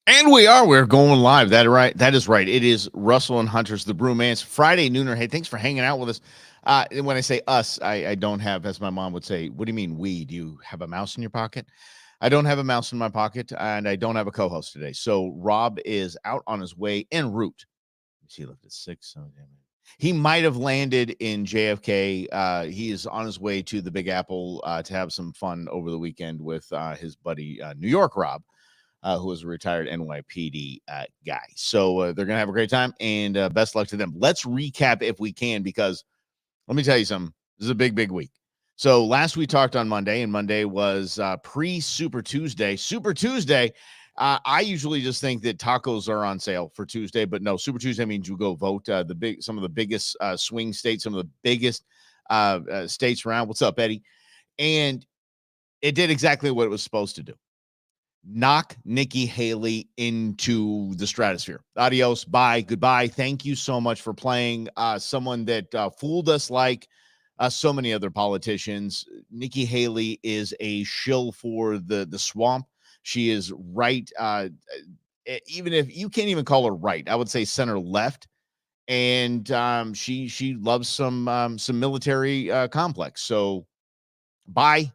And we're going live. That is right. It is Russell and Hunter's the Brewmance Friday nooner. Hey, thanks for hanging out with us. And when I say us, I don't have, as my mom would say, what do you mean we? Do you have a mouse in your pocket? I don't have a mouse in my pocket, and I don't have a co-host today. So Rob is out on his way en route. Let's see, he left at 6. So he might have landed in JFK. He is on his way to the Big Apple to have some fun over the weekend with his buddy New York Rob, who is a retired NYPD guy. So they're going to have a great time, and best luck to them. Let's recap if we can, because let me tell you something. This is a big, big week. So last we talked on Monday, and Monday was pre-Super Tuesday. Super Tuesday, I usually just think that tacos are on sale for Tuesday, but no, Super Tuesday means you go vote. Some of the biggest swing states, some of the biggest states around. What's up, Eddie? And it did exactly what it was supposed to do: knock Nikki Haley into the stratosphere. Adios, bye, goodbye. Thank you so much for playing someone that fooled us like so many other politicians. Nikki Haley is a shill for the swamp. She is right. Even if you can't even call her right, I would say center left. And she loves some military complex. So bye.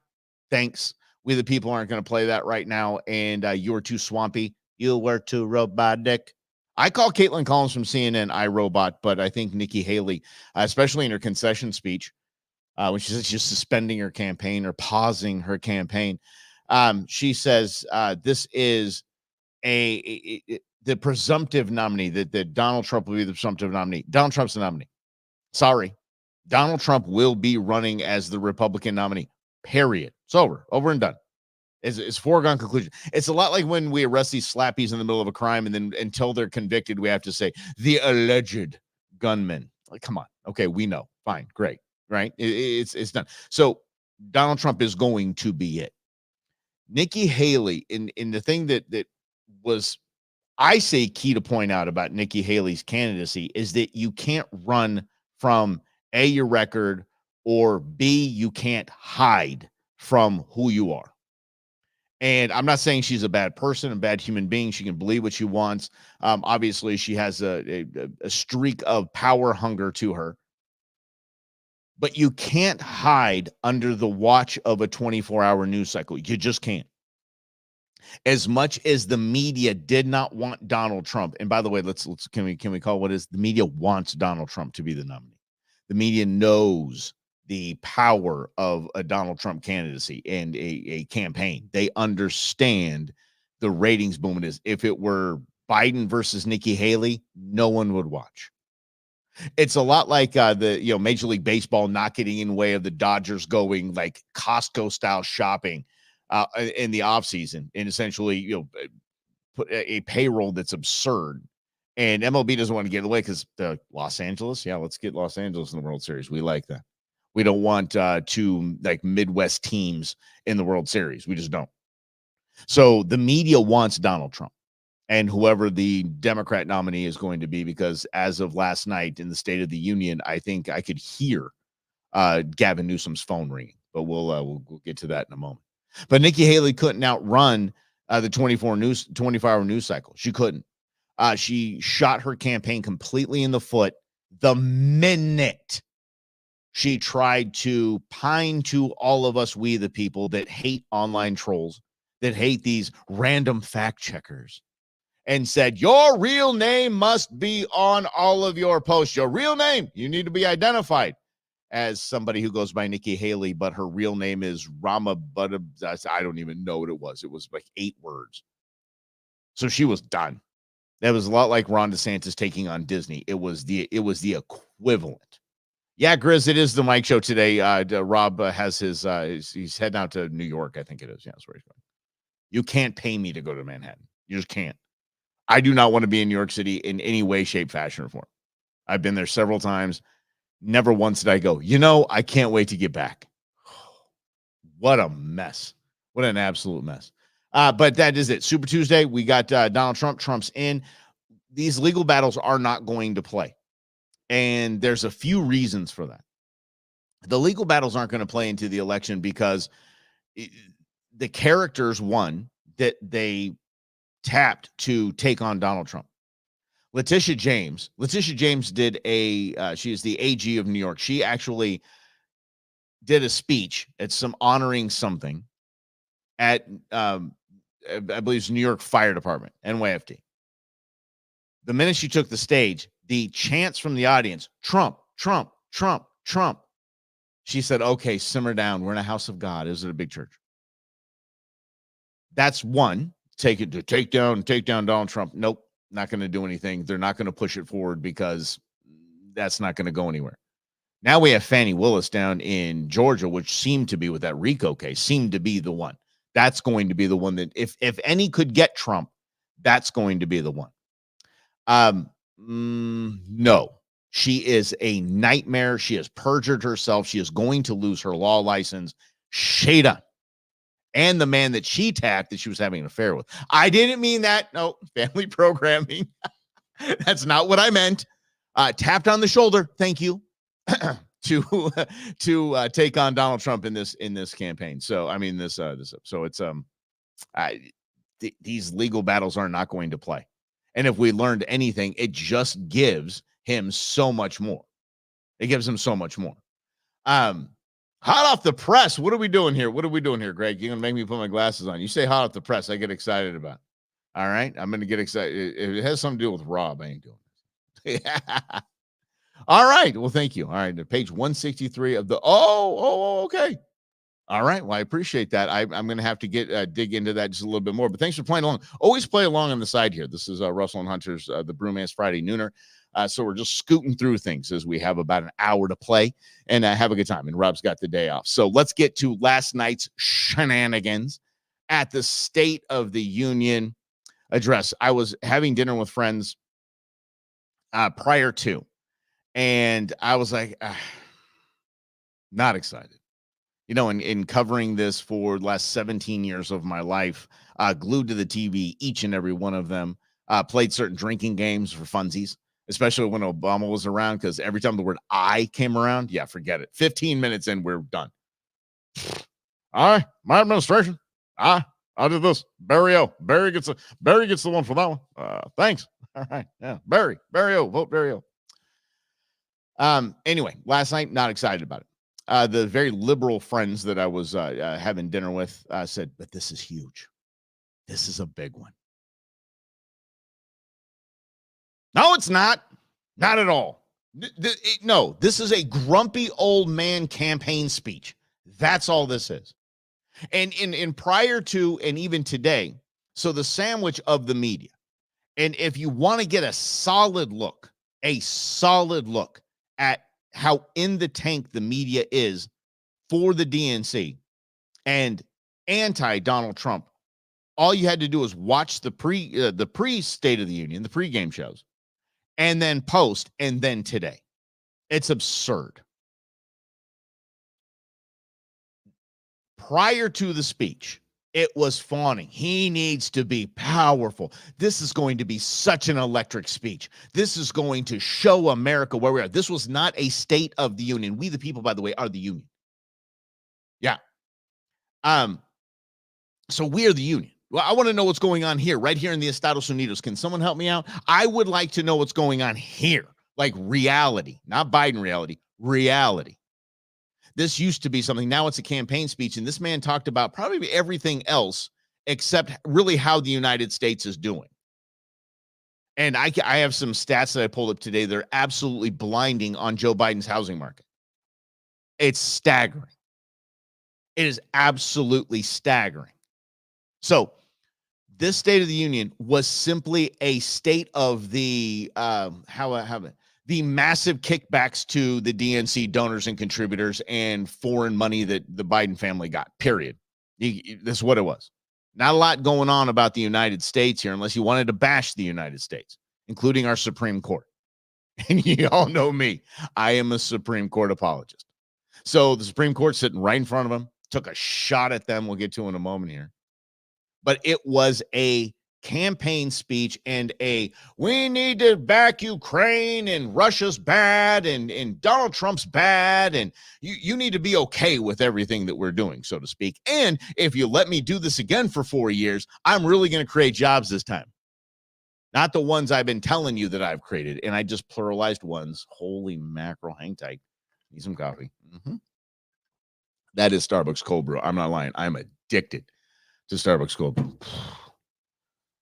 Thanks. We the people aren't going to play that right now. And you're too swampy. You were too robotic. I call Caitlin Collins from CNN iRobot, but I think Nikki Haley, especially in her concession speech, when she says she's suspending her campaign or pausing her campaign, she says this is the presumptive nominee, that Donald Trump will be the presumptive nominee. Donald Trump's the nominee. Sorry. Donald Trump will be running as the Republican nominee. Period. It's over and done. It's foregone conclusion. It's a lot like when we arrest these slappies in the middle of a crime, and then until they're convicted, we have to say the alleged gunman. Like, come on. Okay, we know. Fine, great, right? It's done. So Donald Trump is going to be it. Nikki Haley, in the thing that was, I say, key to point out about Nikki Haley's candidacy is that you can't run from A, your record, or B, you can't hide from who you are. And I'm not saying she's a bad person, a bad human being. She can believe what she wants. Obviously, she has a streak of power hunger to her. But you can't hide under the watch of a 24-hour news cycle. You just can't. As much as the media did not want Donald Trump, and by the way, can we call what is the media wants Donald Trump to be the nominee. The media knows the power of a Donald Trump candidacy and a campaign. They understand the ratings boom it is. If it were Biden versus Nikki Haley, no one would watch. It's a lot like the Major League Baseball not getting in the way of the Dodgers going like Costco style shopping in the offseason, and essentially put a payroll that's absurd. And MLB doesn't want to get in the way because Los Angeles, let's get Los Angeles in the World Series. We like that. We don't want two like Midwest teams in the World Series. We just don't. So the media wants Donald Trump and whoever the Democrat nominee is going to be, because as of last night in the State of the Union, I think I could hear Gavin Newsom's phone ringing, but we'll get to that in a moment. But Nikki Haley couldn't outrun the 24-hour news cycle. She couldn't. She shot her campaign completely in the foot the minute she tried to pine to all of us, we the people that hate online trolls, that hate these random fact checkers, and said, your real name must be on all of your posts. Your real name. You need to be identified as somebody who goes by Nikki Haley, but her real name is Rama Buddha. I don't even know what it was. It was like 8 words. So she was done. That was a lot like Ron DeSantis taking on Disney. It was the equivalent. Yeah, Grizz, it is the Mike Show today. Rob has he's heading out to New York, I think it is. Yeah, that's where he's going. You can't pay me to go to Manhattan. You just can't. I do not want to be in New York City in any way, shape, fashion, or form. I've been there several times. Never once did I go, I can't wait to get back. What a mess. What an absolute mess. But that is it. Super Tuesday, we got Donald Trump. Trump's in. These legal battles are not going to play. And there's a few reasons for that. The legal battles aren't going to play into the election because the characters, one, that they tapped to take on Donald Trump. Letitia James did she is the AG of New York. She actually did a speech at some honoring something at, I believe it's New York Fire Department, NYFD. The minute she took the stage, the chants from the audience, Trump, Trump, Trump, Trump. She said, okay, simmer down. We're in a house of God. Is it a big church? That's one. Take down Donald Trump. Nope, not going to do anything. They're not going to push it forward because that's not going to go anywhere. Now we have Fannie Willis down in Georgia, which seemed to be with that RICO case, seemed to be the one. That's going to be the one that if any could get Trump, that's going to be the one. No, she is a nightmare. She has perjured herself. She is going to lose her law license. Shada. And the man that she tapped that she was having an affair with. I didn't mean that. No, family programming. That's not what I meant. Tapped on the shoulder. Thank you. to take on Donald Trump in this campaign. So I mean so it's these legal battles are not going to play. And if we learned anything, it just gives him so much more. It gives him so much more. Hot off the press. What are we doing here? Greg? You're gonna make me put my glasses on. You say hot off the press, I get excited about it. All right. I'm gonna get excited. If it has something to do with Rob, I ain't doing this. All right. Well, thank you. All right. Page 163 of the okay. All right. Well, I appreciate that. I'm going to have to dig into that just a little bit more. But thanks for playing along. Always play along on the side here. This is Russell and Hunter's the Brewmance Friday Nooner. So we're just scooting through things as we have about an hour to play and have a good time. And Rob's got the day off. So let's get to last night's shenanigans at the State of the Union address. I was having dinner with friends prior to, and I was like, not excited. You know, in covering this for the last 17 years of my life, glued to the TV, each and every one of them, played certain drinking games for funsies, especially when Obama was around, because every time the word I came around, yeah, forget it. 15 minutes in, we're done. My administration, I did this. Barry gets the one for that one. Thanks. All right. Yeah. Barry O, vote Barry O. Anyway, last night, not excited about it. The very liberal friends that I was having dinner with said, but this is huge. This is a big one. No, it's not. Not at all. No, this is a grumpy old man campaign speech. That's all this is. And in prior to and even today, so the sandwich of the media. And if you want to get a solid look at how in the tank the media is for the DNC and anti-Donald Trump, all you had to do is watch the pre-State of the Union, the pre-game shows, and then post, and then today. It's absurd. Prior to the speech, it was fawning. He needs to be powerful. This is going to be such an electric speech. This is going to show America where we are. This was not a State of the Union. We, the people, by the way, are the Union. Yeah. So we are the Union. Well, I want to know what's going on here, right here in the Estados Unidos. Can someone help me out? I would like to know what's going on here, like reality, not Biden reality. This used to be something. Now it's a campaign speech, and this man talked about probably everything else except really how the United States is doing. And I have some stats that I pulled up today that are absolutely blinding on Joe Biden's housing market. It's staggering. It is absolutely staggering. So this State of the Union was simply a state of the the massive kickbacks to the DNC donors and contributors and foreign money that the Biden family got, period. This is what it was. Not a lot going on about the United States here unless you wanted to bash the United States, including our Supreme Court. And you all know me. I am a Supreme Court apologist. So the Supreme Court sitting right in front of them, took a shot at them. We'll get to in a moment here. But it was a campaign speech and we need to back Ukraine and Russia's bad and Donald Trump's bad and you need to be okay with everything that we're doing, so to speak. And if you let me do this again for 4 years, I'm really going to create jobs this time. Not the ones I've been telling you that I've created. And I just pluralized ones. Holy mackerel, hang tight. Need some coffee. That is Starbucks cold brew. I'm not lying. I'm addicted to Starbucks cold brew.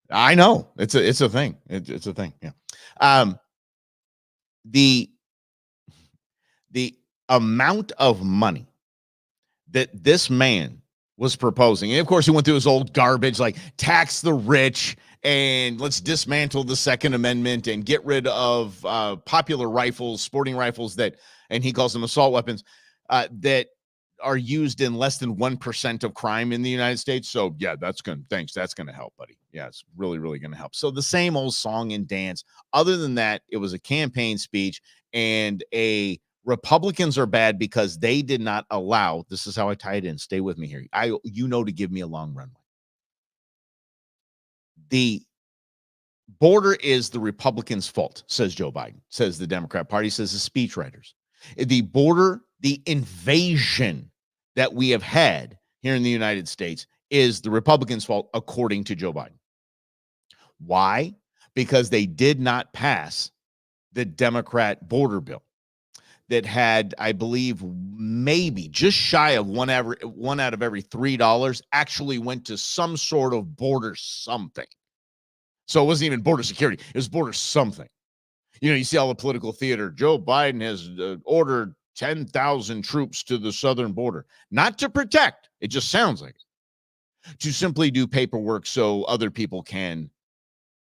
I know it's a thing. It's a thing. Yeah. The amount of money that this man was proposing, and of course he went through his old garbage, like tax the rich and let's dismantle the Second Amendment and get rid of popular rifles, sporting rifles that, and he calls them assault weapons, that are used in less than 1% of crime in the United States. So yeah, that's going to help, buddy. Yeah, it's really, really going to help. So the same old song and dance. Other than that, it was a campaign speech, and Republicans are bad because they did not allow, this is how I tie it in. Stay with me here. To give me a long runway. The border is the Republicans' fault, says Joe Biden, says the Democrat Party, says the speechwriters. The border, the invasion that we have had here in the United States is the Republicans' fault, according to Joe Biden. Why? Because they did not pass the Democrat border bill that had, I believe, maybe just shy of one out of every $3 actually went to some sort of border something. So it wasn't even border security. It was border something. You see all the political theater. Joe Biden has ordered 10,000 troops to the southern border, not to protect. It just sounds like it. To simply do paperwork so other people can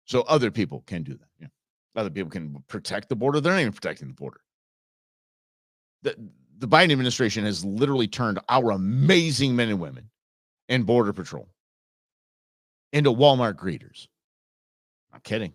do that. Yeah. Other people can protect the border. They're not even protecting the border. The Biden administration has literally turned our amazing men and women in Border Patrol into Walmart greeters. I'm kidding.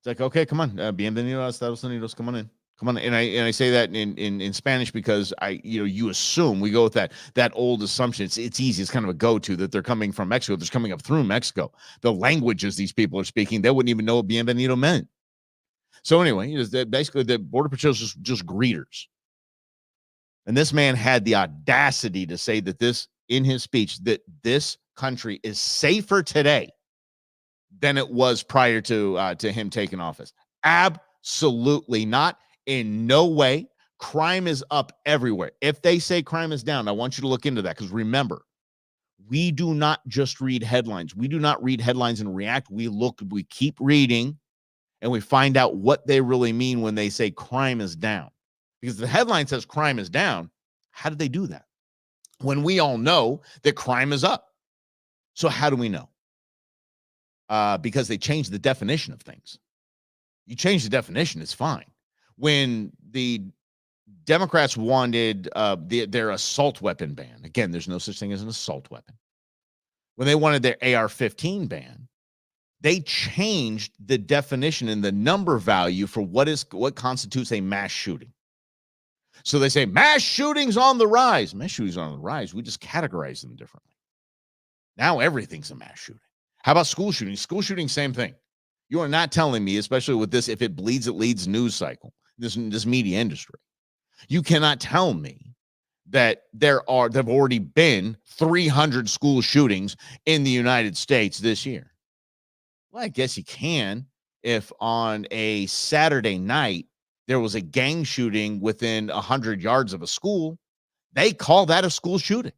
It's like, okay, come on, bienvenido a Estados Unidos. Come on in. And I say that in Spanish because you assume, we go with that old assumption. It's easy. It's kind of a go-to that they're coming from Mexico. They're coming up through Mexico. The languages these people are speaking, they wouldn't even know what bienvenido meant. So anyway, basically the Border Patrol is just greeters. And this man had the audacity to say that in his speech, that this country is safer today than it was prior to him taking office. Absolutely not. In no way. Crime is up everywhere. If they say crime is down, I want you to look into that, because remember, we do not just read headlines. We do not read headlines and react. We keep reading, and we find out what they really mean when they say crime is down. Because the headline says crime is down. How did they do that? When we all know that crime is up. So how do we know? Because they changed the definition of things. You change the definition, it's fine. When the Democrats wanted their assault weapon ban, again, there's no such thing as an assault weapon. When they wanted their AR-15 ban, they changed the definition and the number value for what constitutes a mass shooting. So they say mass shootings on the rise. Mass shootings on the rise. We just categorize them differently. Now everything's a mass shooting. How about school shootings? School shootings, same thing. You are not telling me, especially with this, if it bleeds, it leads news cycle, this media industry. You cannot tell me that there've already been 300 school shootings in the United States this year. Well, I guess you can if on a Saturday night there was a gang shooting within 100 yards of a school. They call that a school shooting.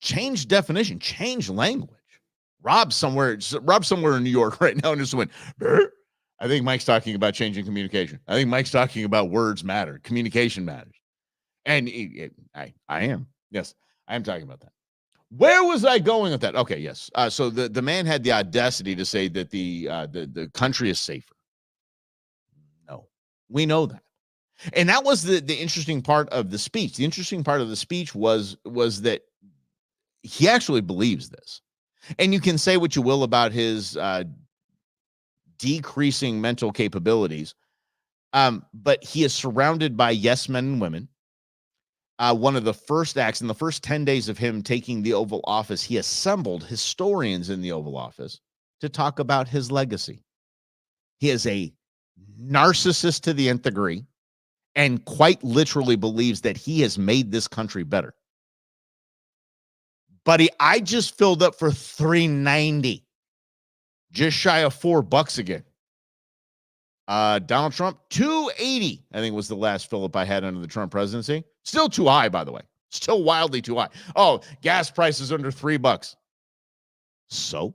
Change definition, change language. Rob somewhere in New York right now and just went, Burr. I think Mike's talking about changing communication. I think Mike's talking about words matter. Communication matters. And I am. Yes, I am talking about that. Where was I going with that? Okay, yes. So the man had the audacity to say that the country is safer. No, we know that. And that was the interesting part of the speech. The interesting part of the speech was that he actually believes this. And you can say what you will about his decreasing mental capabilities, but he is surrounded by yes men and women one of the first acts in the first 10 days of him taking the Oval Office, he assembled historians in the Oval Office to talk about his legacy. He is a narcissist to the nth degree and quite literally believes that he has made this country better. Buddy, I just filled up for $3.90, just shy of $4 again. Donald Trump, $2.80, I think was the last fill up I had under the Trump presidency. Still too high, by the way. Still wildly too high. Oh, gas prices under $3. So,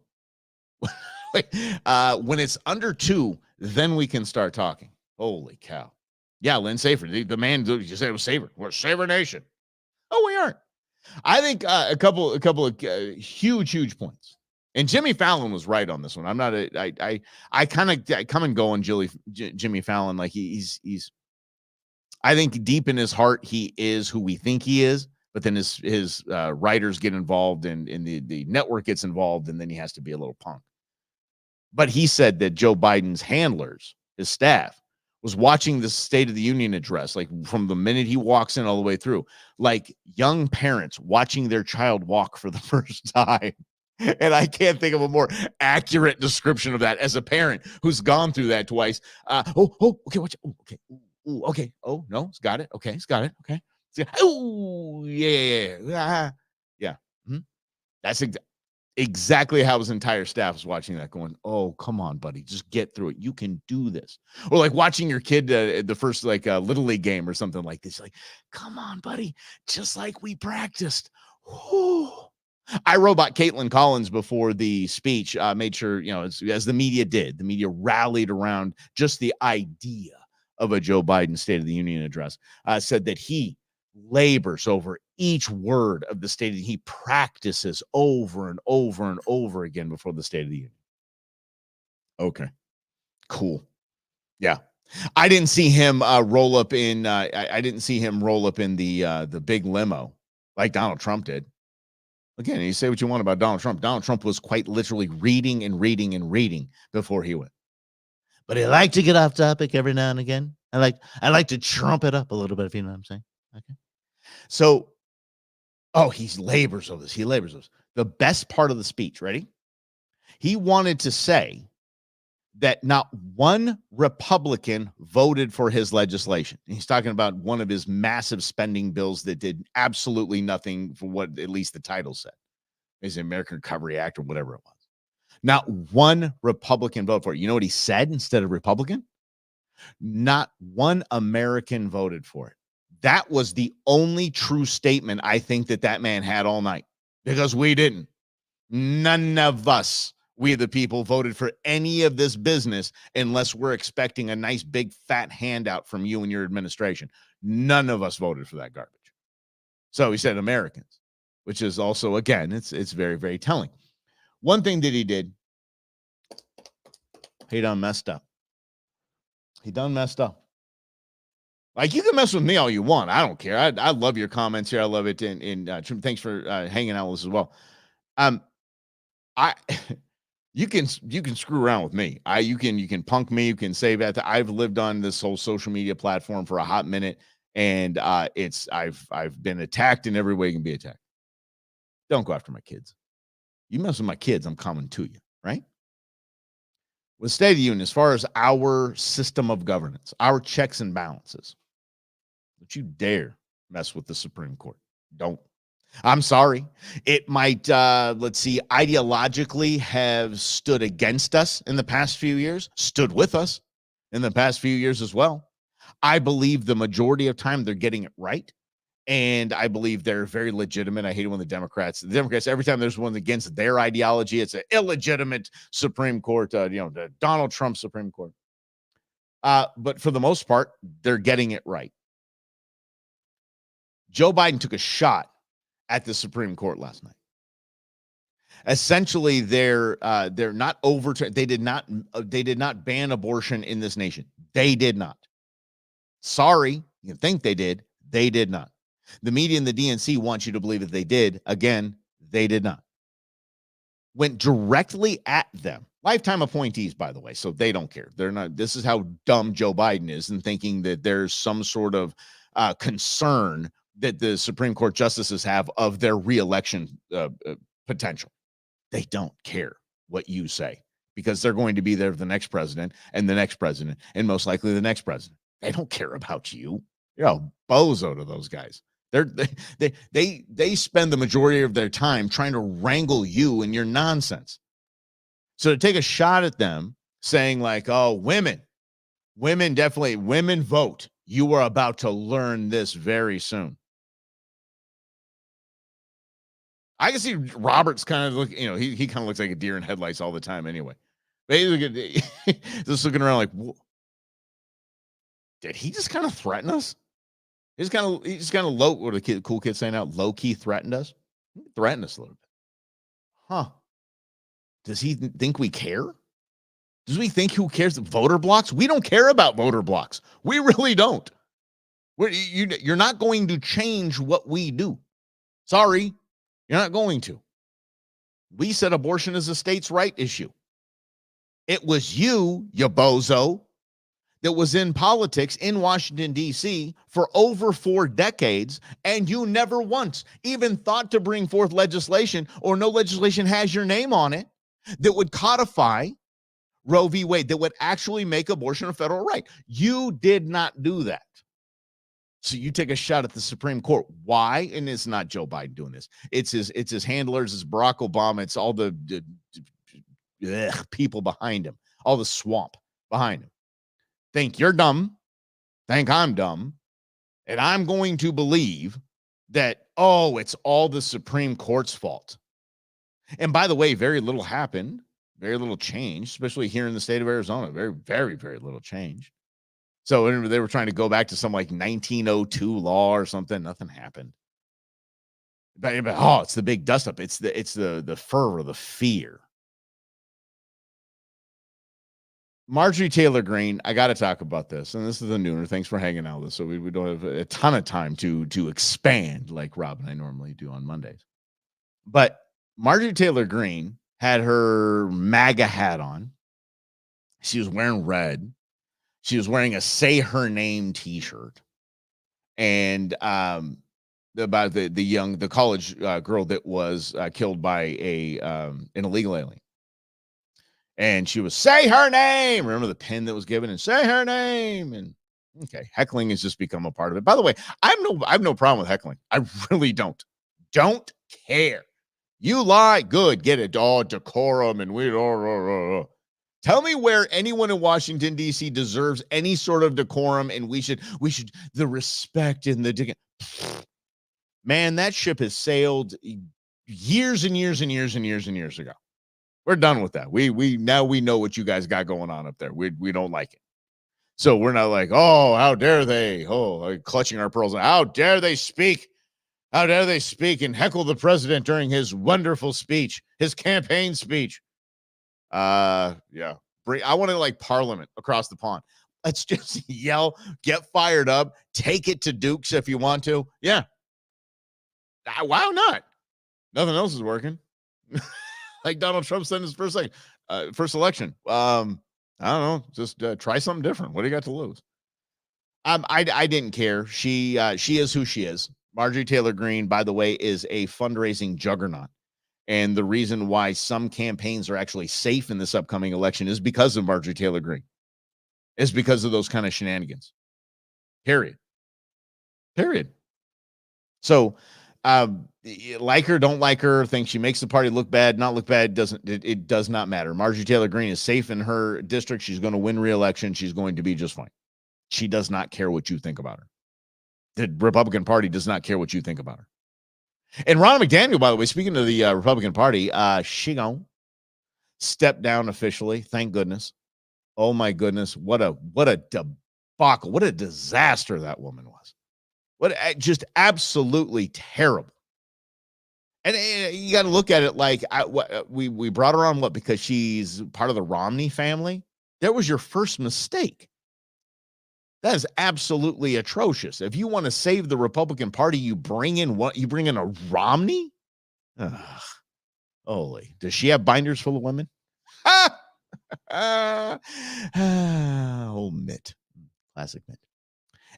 when it's under $2, then we can start talking. Holy cow! Yeah, Lynn Safer, the man you said it was Saver. We're a Saver Nation. Oh, we aren't. I think a couple of huge points. And Jimmy Fallon was right on this one. I'm not I kind of come and go on Jimmy Fallon. Like he's I think deep in his heart he is who we think he is, but then his writers get involved and the network gets involved, and then he has to be a little punk. But he said that Joe Biden's handlers, his staff, was watching the State of the Union address, like from the minute he walks in all the way through, like young parents watching their child walk for the first time. And I can't think of a more accurate description of that as a parent who's gone through that twice. Okay, watch. Okay, okay. Oh no, it's got it. Okay, it's got it. Okay. Oh yeah. Mm-hmm. That's exactly how his entire staff was watching that, going, "Oh, come on, buddy, just get through it. You can do this." Or like watching your kid the first little league game or something like this. Like, come on, buddy, just like we practiced. Whew. iRobot Caitlin Collins before the speech made sure, as the media did, the media rallied around just the idea of a Joe Biden State of the Union address, said that he labors over each word of the State of the Union. He practices over and over and over again before the State of the Union. Okay, cool. Yeah. I didn't see him roll up in I didn't see him roll up in the big limo like Donald Trump did. Again, you say what you want about Donald Trump. Donald Trump was quite literally reading and reading and reading before he went. But he liked to get off topic every now and again. I like to trump it up a little bit, if you know what I'm saying. Okay. So, he labors over this. He labors over this. The best part of the speech, ready? He wanted to say that not one Republican voted for his legislation. He's talking about one of his massive spending bills that did absolutely nothing for what at least the title said. It's the American Recovery Act or whatever it was. Not one Republican voted for it. You know what he said instead of Republican? Not one American voted for it. That was the only true statement I think that man had all night, because we didn't. None of us, we the people, voted for any of this business unless we're expecting a nice big fat handout from you and your administration. None of us voted for that garbage. So he said Americans, which is also, again, it's very, very telling. One thing that he did, he done messed up. Like, you can mess with me all you want. I don't care. I love your comments here. I love it. And thanks for hanging out with us as well. You can screw around with me. You can punk me. You can say that. I've lived on this whole social media platform for a hot minute, and I've been attacked in every way you can be attacked. Don't go after my kids. You mess with my kids, I'm coming to you, right? With State of the Union, as far as our system of governance, our checks and balances, don't you dare mess with the Supreme Court. Don't. I'm sorry. It might, ideologically have stood against us in the past few years, stood with us in the past few years as well. I believe the majority of time they're getting it right. And I believe they're very legitimate. I hate it when the Democrats, every time there's one against their ideology, it's an illegitimate Supreme Court, the Donald Trump Supreme Court. But for the most part, they're getting it right. Joe Biden took a shot at the Supreme Court last night. Essentially, they're not they did not ban abortion in this nation. They did not. Sorry, you think they did. They did not. The media and the DNC want you to believe that they did. Again, they did not. Went directly at them. Lifetime appointees, by the way, so they don't care. They're not. This is how dumb Joe Biden is, in thinking that there's some sort of concern that the Supreme Court justices have of their reelection potential. They don't care what you say because they're going to be there for the next president and the next president and most likely the next president. They don't care about you. You're a bozo to those guys. They spend the majority of their time trying to wrangle you and your nonsense. So to take a shot at them saying like, oh, women definitely, women vote. You are about to learn this very soon. I can see Roberts kind of look, he kind of looks like a deer in headlights all the time anyway. But he's just looking around like, did he just kind of threaten us? He's kind of low. What the cool kids saying out? Low key threatened us. He threatened us a little bit. Huh? Does he think we care? Does we think who cares? Voter blocks? We don't care about voter blocks. We really don't. You're not going to change what we do. Sorry, you're not going to. We said abortion is a states' right issue. It was you bozo, that was in politics in Washington, D.C. for over 4 decades, and you never once even thought to bring forth legislation, or no legislation has your name on it, that would codify Roe v. Wade, that would actually make abortion a federal right. You did not do that. So you take a shot at the Supreme Court. Why? And it's not Joe Biden doing this. It's his handlers, it's Barack Obama, it's all the people behind him, all the swamp behind him. Think you're dumb, think I'm dumb, and I'm going to believe that, oh, it's all the Supreme Court's fault. And by the way, very little happened, very little change, especially here in the state of Arizona. Very, very, very little change. So they were trying to go back to some like 1902 law or something. Nothing happened. But it's the big dust up. It's the fervor, the fear. Marjorie Taylor Greene, I got to talk about this, and this is the nooner. Thanks for hanging out with us. So we don't have a ton of time to expand like Rob and I normally do on Mondays. But Marjorie Taylor Greene had her MAGA hat on. She was wearing red. She was wearing a "Say Her Name" T-shirt, and about the college girl that was killed by an illegal alien. And she was, "Say her name." Remember the pin that was given, and "Say her name." And okay, heckling has just become a part of it. By the way, I have no problem with heckling. I really don't. Don't care. You lie, good, get it. Oh, decorum, and we. Tell me where anyone in Washington D.C. deserves any sort of decorum, and we should the respect and the. Man, that ship has sailed years and years and years and years and years ago. We're done with that. We now know what you guys got going on up there. We don't like it. So we're not like, oh, how dare they? Oh, like clutching our pearls. How dare they speak? How dare they speak and heckle the president during his wonderful speech, his campaign speech? Yeah. I want to like Parliament across the pond. Let's just yell, get fired up, take it to Dukes if you want to. Yeah. Why not? Nothing else is working. Like Donald Trump said in his first election. I don't know. Just try something different. What do you got to lose? I didn't care. She is who she is. Marjorie Taylor Greene, by the way, is a fundraising juggernaut. And the reason why some campaigns are actually safe in this upcoming election is because of Marjorie Taylor Greene. It's because of those kind of shenanigans. Period. So, like her, don't like her, think she makes the party look bad, not look bad, it does not matter. Marjorie Taylor Greene is safe in her district. She's going to win re-election. She's going to be just fine. She does not care what you think about her. The Republican Party does not care what you think about her. And Ronna McDaniel, by the way, speaking of the Republican Party, she gonna step down officially. Thank goodness. Oh my goodness, what a debacle, what a disaster that woman was. What just absolutely terrible. And you got to look at it like we brought her on because she's part of the Romney family. That was your first mistake. That is absolutely atrocious. If you want to save the Republican Party, you bring in a Romney? Ugh. Holy. Does she have binders full of women? Old Mitt. Classic Mitt.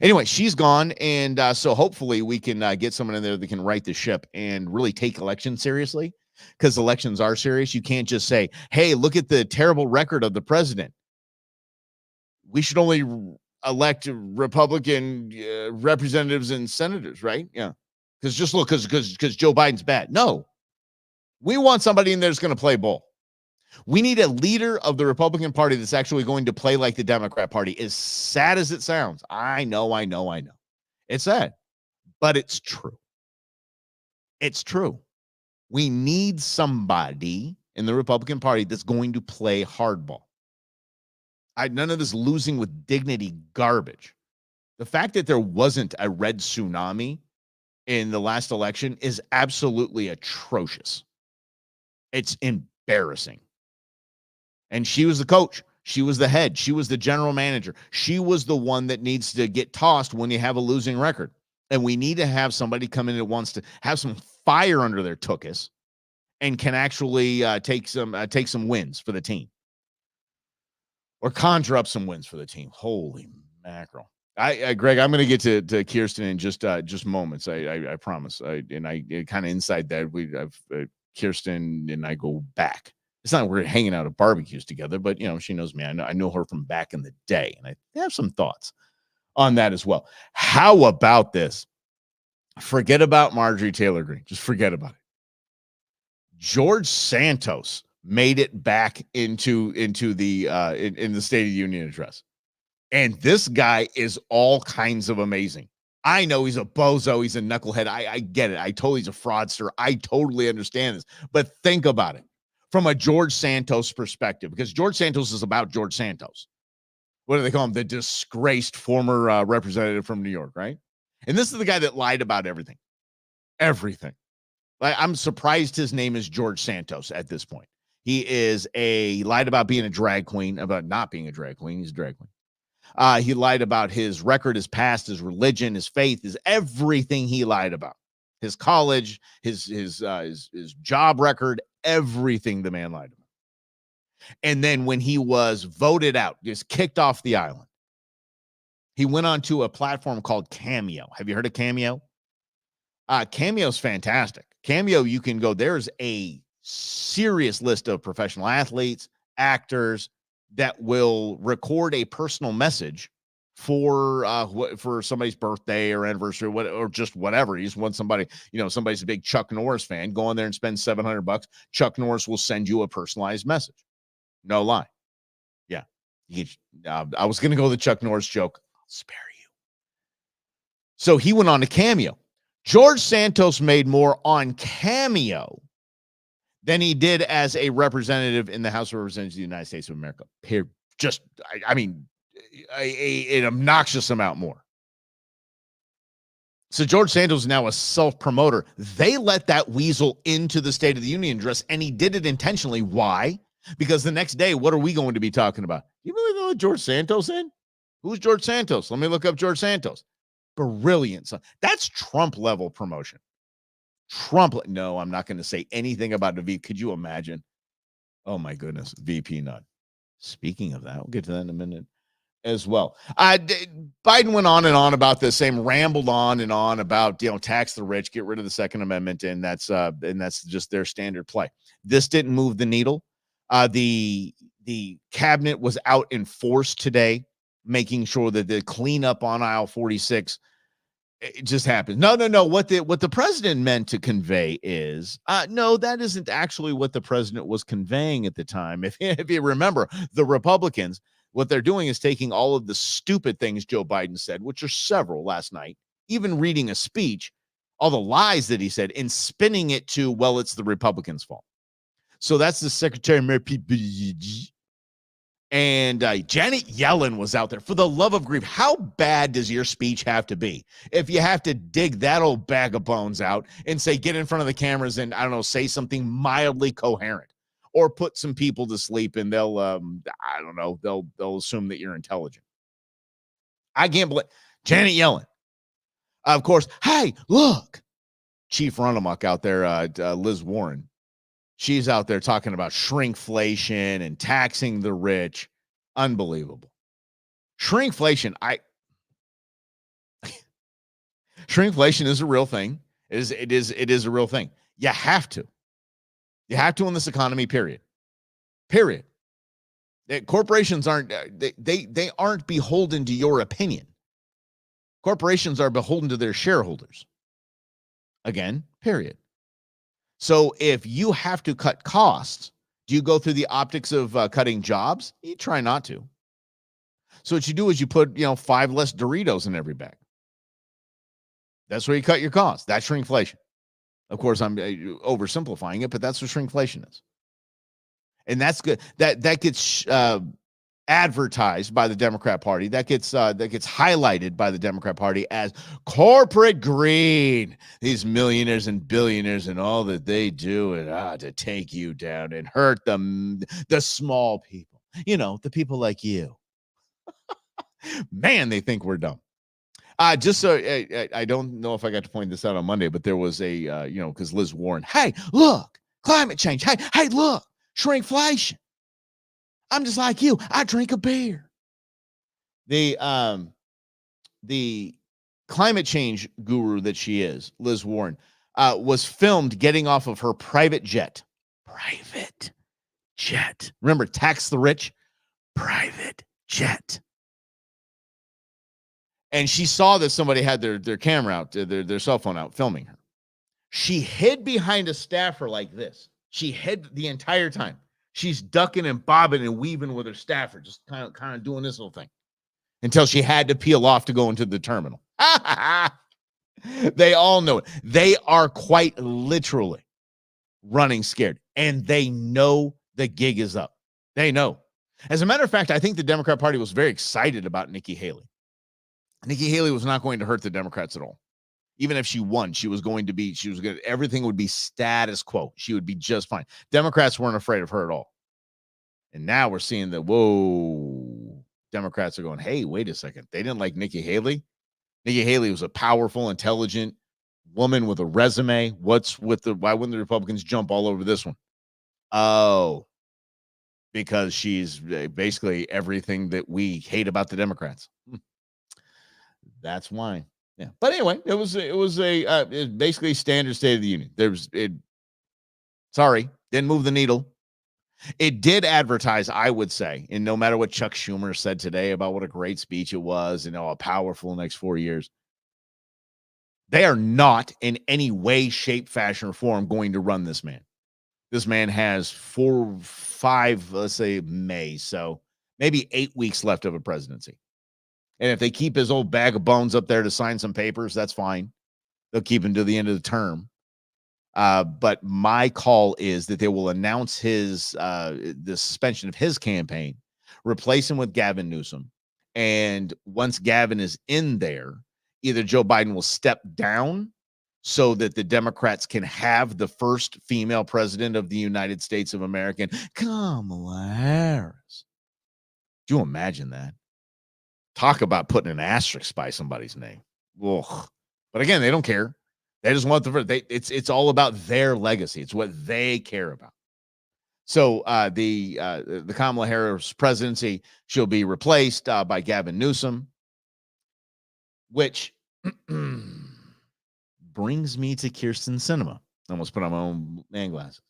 Anyway, she's gone, and so hopefully we can get someone in there that can right the ship and really take elections seriously, because elections are serious. You can't just say, "Hey, look at the terrible record of the president. We should only elect Republican representatives and senators," right? Yeah, because just look, because Joe Biden's bad. No, we want somebody in there that's going to play ball. We need a leader of the Republican Party that's actually going to play like the Democrat Party. As sad as it sounds, I know. It's sad, but it's true. It's true. We need somebody in the Republican Party that's going to play hardball. None of this losing with dignity garbage. The fact that there wasn't a red tsunami in the last election is absolutely atrocious. It's embarrassing. And she was the coach. She was the head. She was the general manager. She was the one that needs to get tossed when you have a losing record. And we need to have somebody come in that wants to have some fire under their tuchus and can actually take some wins for the team, or conjure up some wins for the team. Holy mackerel! Greg, I'm going to get to Kirsten in just moments. I promise. I kind of inside that I've Kirsten and I go back. It's not we're hanging out at barbecues together, but she knows me. I know her from back in the day, and I have some thoughts on that as well. How about this? Forget about Marjorie Taylor Greene. Just forget about it. George Santos made it back into the in the State of the Union address, and this guy is all kinds of amazing. I know he's a bozo, he's a knucklehead. I get it. He's a fraudster. I totally understand this, but think about it from a George Santos perspective, because George Santos is about George Santos. What do they call him? The disgraced former representative from New York, right? And this is the guy that lied about everything. Everything. I'm surprised his name is George Santos at this point. He lied about being a drag queen, about not being a drag queen. He's a drag queen. He lied about his record, his past, his religion, his faith, his everything he lied about. His college, his job record, everything the man lied about. And then when he was voted out, just kicked off the island, he went on to a platform called Cameo. Have you heard of Cameo? Cameo's fantastic. Cameo, you can go, there's a serious list of professional athletes, actors that will record a personal message for somebody's birthday or anniversary, or just whatever. You just want somebody, somebody's a big Chuck Norris fan, go in there and spend $700. Chuck Norris will send you a personalized message. No lie. Yeah. I was going to go the Chuck Norris joke. I'll spare you. So he went on to Cameo. George Santos made more on Cameo than he did as a representative in the House of Representatives of the United States of America. Just, I mean, an obnoxious amount more. So George Santos is now a self-promoter. They let that weasel into the State of the Union address, and he did it intentionally. Why? Because the next day, what are we going to be talking about? You really know George Santos in? Who's George Santos? Let me look up George Santos. Brilliant. That's Trump level promotion. No, I'm not going to say anything about the VP. Could you imagine? Oh my goodness, VP nut. Speaking of that, we'll get to that in a minute as well. Biden went on and on about this, rambled on and on about, tax the rich, get rid of the Second Amendment, and that's just their standard play. This didn't move the needle. The cabinet was out in force today, making sure that the cleanup on aisle 46 it just happens. No. What the president meant to convey is no, that isn't actually what the president was conveying at the time. If you remember, the Republicans, what they're doing is taking all of the stupid things Joe Biden said, which are several last night, even reading a speech, all the lies that he said, and spinning it to, well, it's the Republicans' fault. So that's the Secretary of Mary and Janet Yellen was out there. For the love of grief, how bad does your speech have to be if you have to dig that old bag of bones out and say, get in front of the cameras and, I don't know, say something mildly coherent, or put some people to sleep and they'll, I don't know, they'll assume that you're intelligent. I can't believe Janet Yellen. Of course, hey, look, Chief Runamuck out there, Liz Warren. She's out there talking about shrinkflation and taxing the rich. Unbelievable. Shrinkflation, Shrinkflation is a real thing. It is a real thing. You have to. You have to in this economy, period. Period. Corporations aren't they aren't beholden to your opinion. Corporations are beholden to their shareholders. Again, period. So if you have to cut costs, do you go through the optics of cutting jobs? You try not to. So what you do is you put, 5 less Doritos in every bag. That's where you cut your costs. That's shrinkflation. Of course, I'm oversimplifying it, but that's what shrinkflation is. And that's good. That gets advertised by the Democrat Party. That gets highlighted by the Democrat Party as corporate greed. These millionaires and billionaires and all that they do to take you down and hurt the small people. The people like you. Man, they think we're dumb. Just so I don't know if I got to point this out on Monday, but there was a because Liz Warren. Hey, look, climate change. Hey, look, shrinkflation. I'm just like you. I drink a beer. The climate change guru that she is, Liz Warren, was filmed getting off of her private jet. Private jet. Remember, tax the rich. Private jet. And she saw that somebody had their camera out, their cell phone out, filming her. She hid behind a staffer like this. She hid the entire time. She's ducking and bobbing and weaving with her staffer, just kind of doing this little thing until she had to peel off to go into the terminal. They all know it. They are quite literally running scared, and they know the gig is up. They know. As a matter of fact, I think the Democrat Party was very excited about Nikki Haley. Nikki Haley was not going to hurt the Democrats at all. Even if she won, everything would be status quo. She would be just fine. Democrats weren't afraid of her at all. And now we're seeing that, Democrats are going, hey, wait a second. They didn't like Nikki Haley. Nikki Haley was a powerful, intelligent woman with a resume. Why wouldn't the Republicans jump all over this one? Oh, because she's basically everything that we hate about the Democrats. That's why. Yeah. But anyway, it was basically standard State of the Union. Didn't move the needle. It did advertise, I would say, and no matter what Chuck Schumer said today about what a great speech it was and a powerful next 4 years, they are not in any way, shape, fashion, or form going to run this man. This man has 5, let's say May, so maybe 8 weeks left of a presidency. And if they keep his old bag of bones up there to sign some papers, that's fine. They'll keep him to the end of the term. But my call is that they will announce the suspension of his campaign, replace him with Gavin Newsom. And once Gavin is in there, either Joe Biden will step down so that the Democrats can have the first female president of the United States of America, Kamala Harris. Do you imagine that? Talk about putting an asterisk by somebody's name. Ugh. But again, they don't care. They just want it's all about their legacy. It's what they care about. So the Kamala Harris presidency, she'll be replaced by Gavin Newsom, which brings me to Kyrsten Sinema. I almost put on my own man glasses.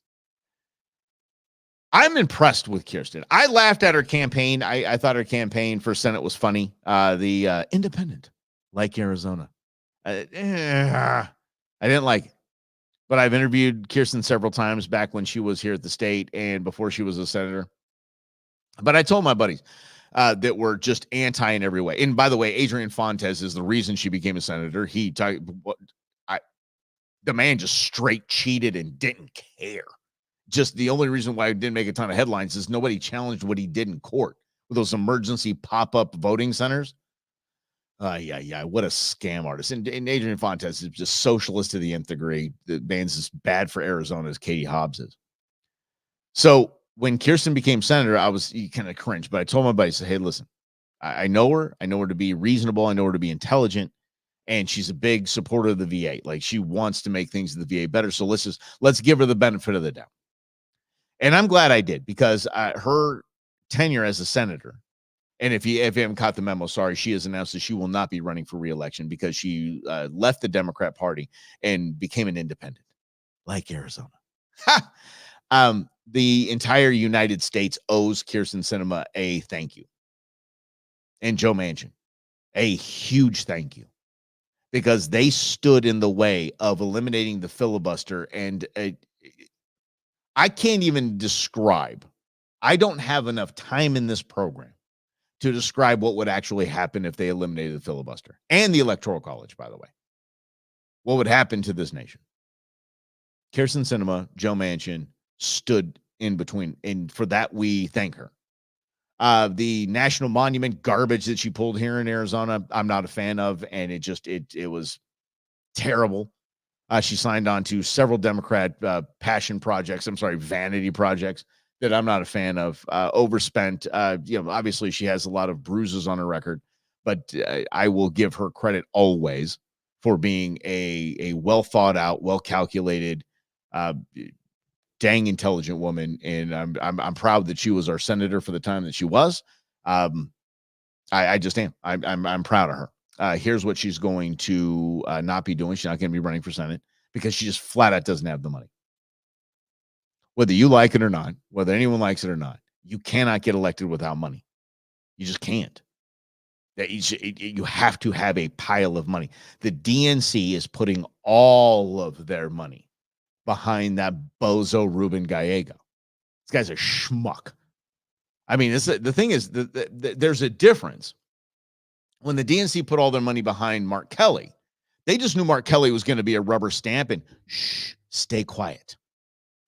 I'm impressed with Kyrsten. I laughed at her campaign. I thought her campaign for Senate was funny. The independent, like Arizona. I didn't like it. But I've interviewed Kyrsten several times back when she was here at the state and before she was a senator. But I told my buddies that were just anti in every way. And by the way, Adrian Fontes is the reason she became a senator. The man just straight cheated and didn't care. Just the only reason why it didn't make a ton of headlines is nobody challenged what he did in court with those emergency pop-up voting centers. Yeah. What a scam artist. And Adrian Fontes is just socialist to the nth degree. The man's as bad for Arizona as Katie Hobbs is. So when Kyrsten became senator, I was kind of cringe, but I told my buddy, I said, hey, listen, I know her. I know her to be reasonable. I know her to be intelligent. And she's a big supporter of the VA. Like, she wants to make things in the VA better. So let's give her the benefit of the doubt. And I'm glad I did, because her tenure as a senator And if you haven't caught the memo, sorry, she has announced that she will not be running for reelection because she left the Democrat Party and became an independent, like Arizona. The entire United States owes Kirsten Sinema a thank you, and Joe Manchin a huge thank you, because they stood in the way of eliminating the filibuster. And I can't even describe. I don't have enough time in this program to describe what would actually happen if they eliminated the filibuster and the Electoral College, by the way. What would happen to this nation? Kirsten Sinema, Joe Manchin stood in between, and for that we thank her. The national monument garbage that she pulled here in Arizona, I'm not a fan of, and it was terrible. She signed on to several Democrat vanity projects that I'm not a fan of. Overspent. Obviously she has a lot of bruises on her record, but I will give her credit always for being a well thought out, well calculated, dang intelligent woman, and I'm proud that she was our senator for the time that she was. I just am. I'm proud of her. Here's what she's going to not be doing. She's not going to be running for Senate because she just flat out doesn't have the money. Whether you like it or not, whether anyone likes it or not, you cannot get elected without money. You just can't. You have to have a pile of money. The DNC is putting all of their money behind that bozo Ruben Gallego. This guy's a schmuck. I mean, the thing is, there's a difference. When the DNC put all their money behind Mark Kelly, they just knew Mark Kelly was going to be a rubber stamp, and stay quiet.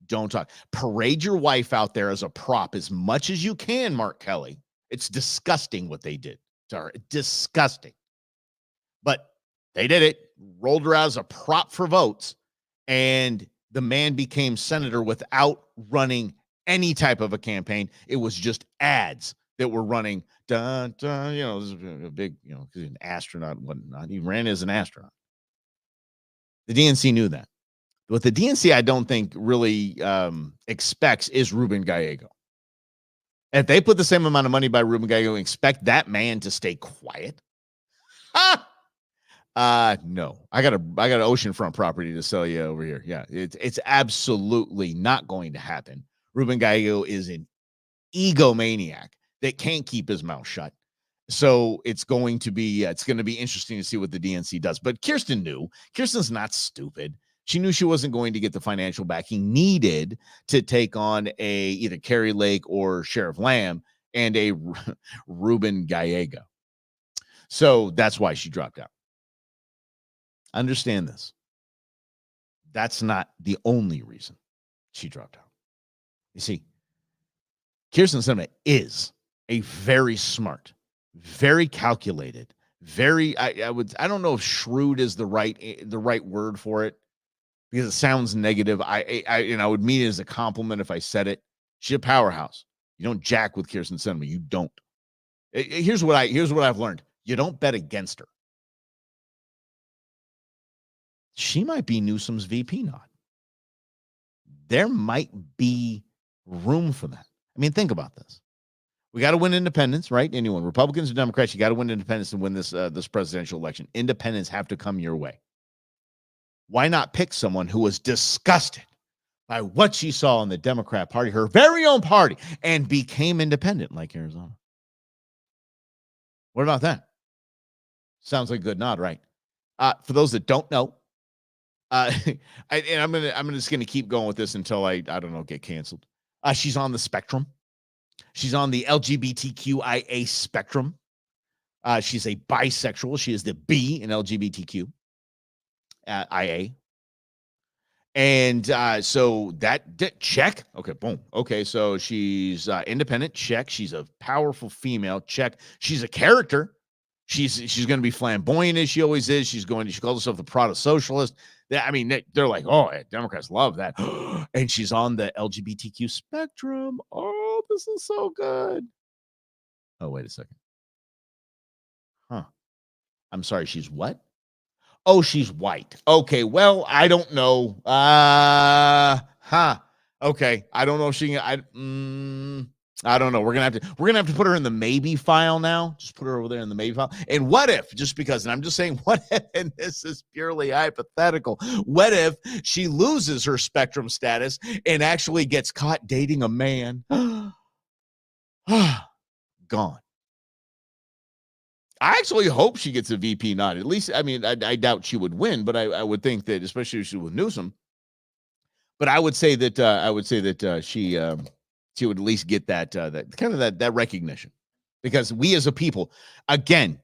Don't talk. Parade your wife out there as a prop as much as you can, Mark Kelly. It's disgusting what they did to her. Disgusting. But they did it, rolled her out as a prop for votes, and the man became senator without running any type of a campaign. It was just ads that were running. Dun, dun, this is a big, because he's an astronaut and whatnot. He ran as an astronaut. The DNC knew that. What the DNC, I don't think, really expects is Ruben Gallego. If they put the same amount of money by Ruben Gallego and expect that man to stay quiet, no. I got an oceanfront property to sell you over here. Yeah, it's absolutely not going to happen. Ruben Gallego is an egomaniac that can't keep his mouth shut. So it's going to be interesting to see what the DNC does. But Kirsten knew. Kirsten's not stupid. She knew she wasn't going to get the financial backing needed to take on either Carrie Lake or Sheriff Lamb and a Ruben Gallego. So that's why she dropped out. Understand this. That's not the only reason she dropped out. You see, Kirsten Sinema is a very smart, very calculated, I don't know if shrewd is the right word for it, because it sounds negative. I would mean it as a compliment if I said it. She's a powerhouse. You don't jack with Kirsten Sinema. You don't. Here's what I've learned. You don't bet against her. She might be Newsom's VP nod. There might be room for that. I mean, think about this. We got to win independence, right? Anyone, Republicans or Democrats, you got to win independence and win this presidential election. Independents have to come your way. Why not pick someone who was disgusted by what she saw in the Democrat Party, her very own party, and became independent like Arizona? What about that? Sounds like a good nod, right? For those that don't know, I'm just gonna keep going with this until I don't know, get canceled. She's on the spectrum. She's on the LGBTQIA spectrum. She's a bisexual. She is the B in LGBTQ IA. And so that check. Okay, boom. Okay, so she's independent. Check. She's a powerful female. Check. She's a character. She's going to be flamboyant as she always is. She calls herself the Prada socialist. I mean, they're like, oh, Democrats love that. And she's on the LGBTQ spectrum. Oh, this is so good. Oh, wait a second. Huh. I'm sorry. She's what? Oh, she's white. Okay. Well, I don't know. Okay. I don't know if she, I don't know. We're gonna have to put her in the maybe file now. Just put her over there in the maybe file. And what if, just because, and I'm just saying, what if, and this is purely hypothetical, what if she loses her spectrum status and actually gets caught dating a man? Gone. I actually hope she gets a VP nod. At least, I mean, I doubt she would win, but I would think that, especially if she was with Newsom. But I would say that she would at least get that kind of that recognition, because we as a people, again,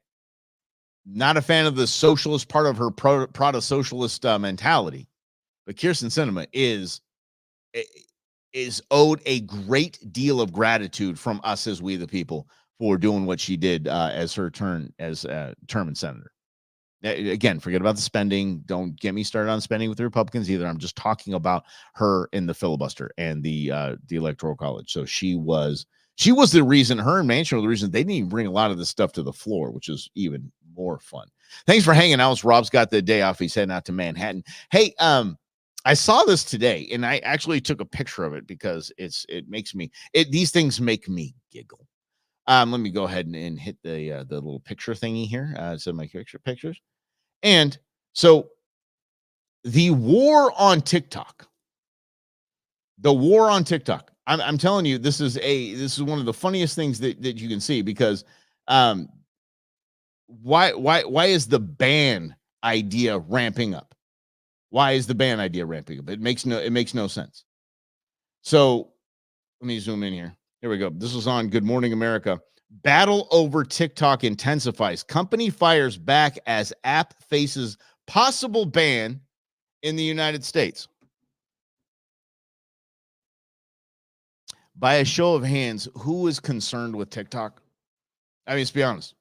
not a fan of the socialist part of her Prada socialist mentality, but Kirsten Sinema is owed a great deal of gratitude from us as we the people for doing what she did as her term as term and senator. Again, forget about the spending. Don't get me started on spending with the Republicans either. I'm just talking about her in the filibuster and the Electoral College. So she was the reason, her and Manchin were the reason they didn't even bring a lot of this stuff to the floor, which is even more fun. Thanks for hanging out. Rob's got the day off. He's heading out to Manhattan. Hey, I saw this today, and I actually took a picture of it because these things make me giggle. Let me go ahead and hit the little picture thingy here. So my pictures. And so the war on TikTok, I'm telling you, this is one of the funniest things that you can see, because why is the ban idea ramping up? Why is the ban idea ramping up? It makes no sense. So let me zoom in here. Here we go. This was on Good Morning America. Battle over TikTok intensifies. Company fires back as app faces possible ban in the United States. By a show of hands, who is concerned with TikTok? I mean, let's be honest.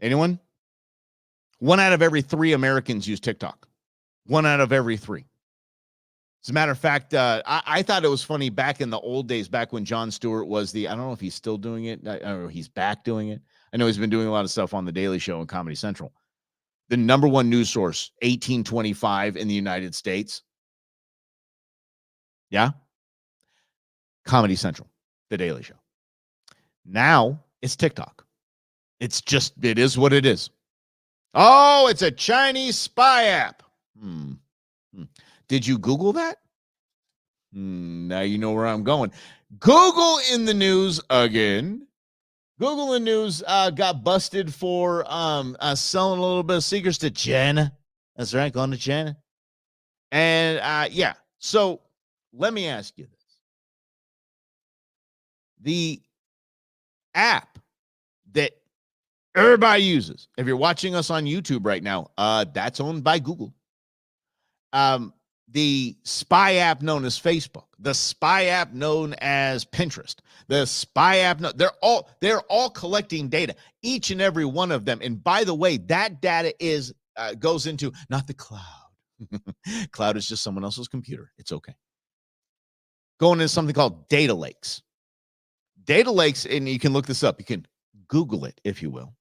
Anyone? 1 out of every 3 Americans use TikTok. 1 out of every 3. As a matter of fact, I thought it was funny back in the old days, back when Jon Stewart was I don't know if he's still doing it. I don't know if he's back doing it. I know he's been doing a lot of stuff on The Daily Show and Comedy Central. The number one news source, 1825 in the United States. Yeah. Comedy Central, The Daily Show. Now it's TikTok. It is what it is. Oh, it's a Chinese spy app. Did you Google that? Now you know where I'm going. Google in the news again. Google in the news got busted for selling a little bit of secrets to China. That's right, going to China. And yeah, so let me ask you this. The app that everybody uses, if you're watching us on YouTube right now, that's owned by Google. The spy app known as Facebook, the spy app known as Pinterest, the spy app, they're all collecting data, each and every one of them. And by the way, that data goes into not the cloud. Cloud is just someone else's computer. It's okay. Going into something called data lakes. Data lakes, and you can look this up. You can Google it, if you will.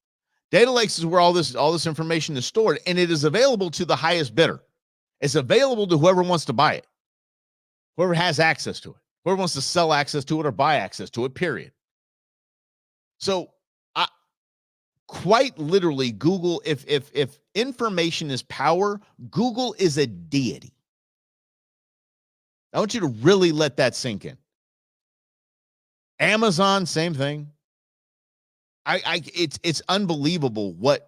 Data lakes is where all this information is stored, and it is available to the highest bidder. It's available to whoever wants to buy it, whoever has access to it, whoever wants to sell access to it or buy access to it, period. So quite literally, Google, if information is power, Google is a deity. I want you to really let that sink in. Amazon, same thing. It's unbelievable what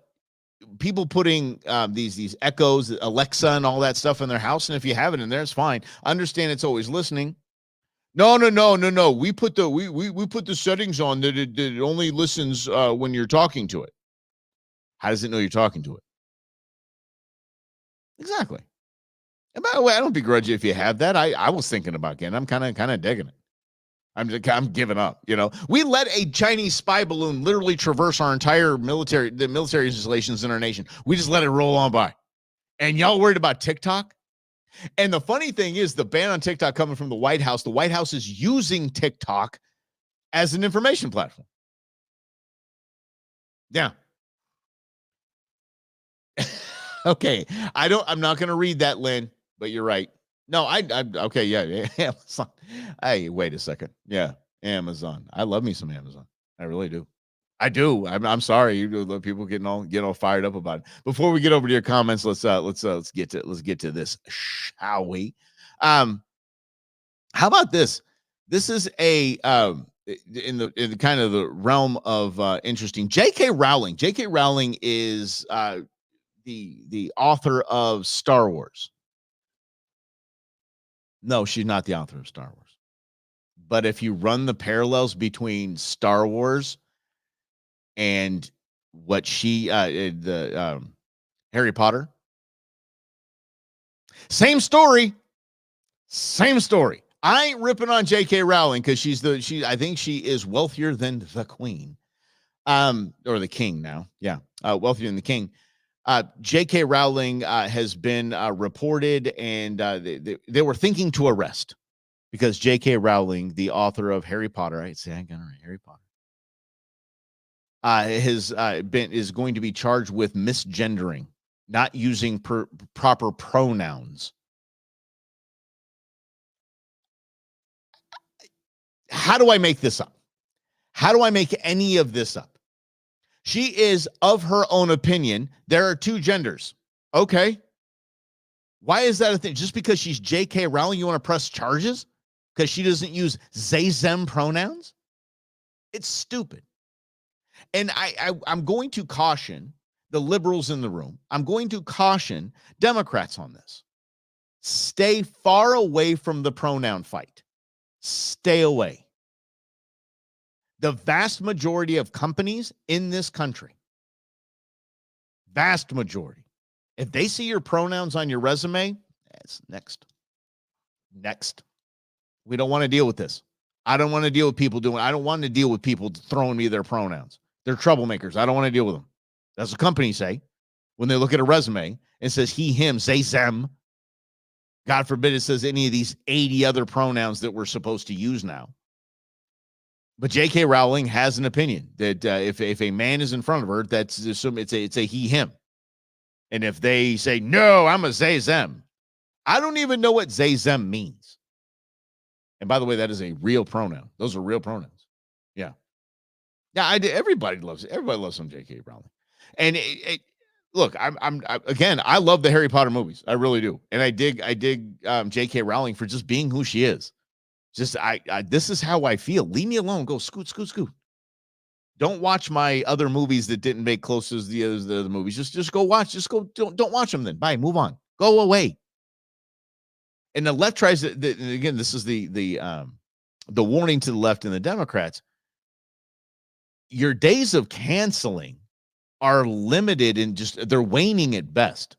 people putting these Echoes, Alexa, and all that stuff in their house. And if you have it in there, it's fine. Understand it's always listening. No. We put the settings on that it only listens when you're talking to it. How does it know you're talking to it? Exactly. And by the way, I don't begrudge you if you have that. I was thinking about getting. I'm kind of digging it. I'm giving up. You know, we let a Chinese spy balloon literally traverse our entire military installations in our nation. We just let it roll on by. And y'all worried about TikTok? And the funny thing is, the ban on TikTok coming from the White House is using TikTok as an information platform. Yeah. Okay. I'm not going to read that, Lynn, but you're right. No, okay. Yeah. Hey, wait a second. Yeah. Amazon. I love me some Amazon. I really do. I do. I'm sorry. People getting all fired up about it. Before we get over to your comments, let's get to this, shall we? How about this? This is a in the kind of the realm of interesting. J.K. Rowling. J.K. Rowling is the author of Star Wars. No, she's not the author of Star Wars. But if you run the parallels between Star Wars and what the Harry Potter, same story. I ain't ripping on J.K. Rowling because I think she is wealthier than the queen, or the king now. Yeah, wealthier than the king. J.K. Rowling has been reported, and they were thinking to arrest because J.K. Rowling, the author of Harry Potter, I got it right, Harry Potter, is going to be charged with misgendering, not using proper pronouns. How do I make this up? How do I make any of this up? She is of her own opinion. There are two genders. Okay. Why is that a thing? Just because she's J.K. Rowling, you want to press charges? Because she doesn't use they, them pronouns? It's stupid. And I'm going to caution the liberals in the room. I'm going to caution Democrats on this. Stay far away from the pronoun fight. Stay away. The vast majority of companies in this country, vast majority, if they see your pronouns on your resume, that's next. We don't want to deal with this. I don't want to deal with I don't want to deal with people throwing me their pronouns. They're troublemakers. I don't want to deal with them. That's what companies say when they look at a resume and says he, him, they, them. God forbid it says any of these 80 other pronouns that we're supposed to use now. But J.K. Rowling has an opinion that if a man is in front of her, it's a he, him. And if they say, no, I'm a they, them, I don't even know what they, them means. And by the way, that is a real pronoun. Those are real pronouns. Yeah. Yeah, everybody loves it. Everybody loves some J.K. Rowling. And look, again, I love the Harry Potter movies. I really do. And I dig J.K. Rowling for just being who she is. Just this is how I feel. Leave me alone. Go scoot. Don't watch my other movies that didn't make close to the other movies. Just go watch. Just go. Don't watch them then. Bye. Move on. Go away. And the left tries to. Again, this is the warning to the left and the Democrats. Your days of canceling are limited and they're waning at best.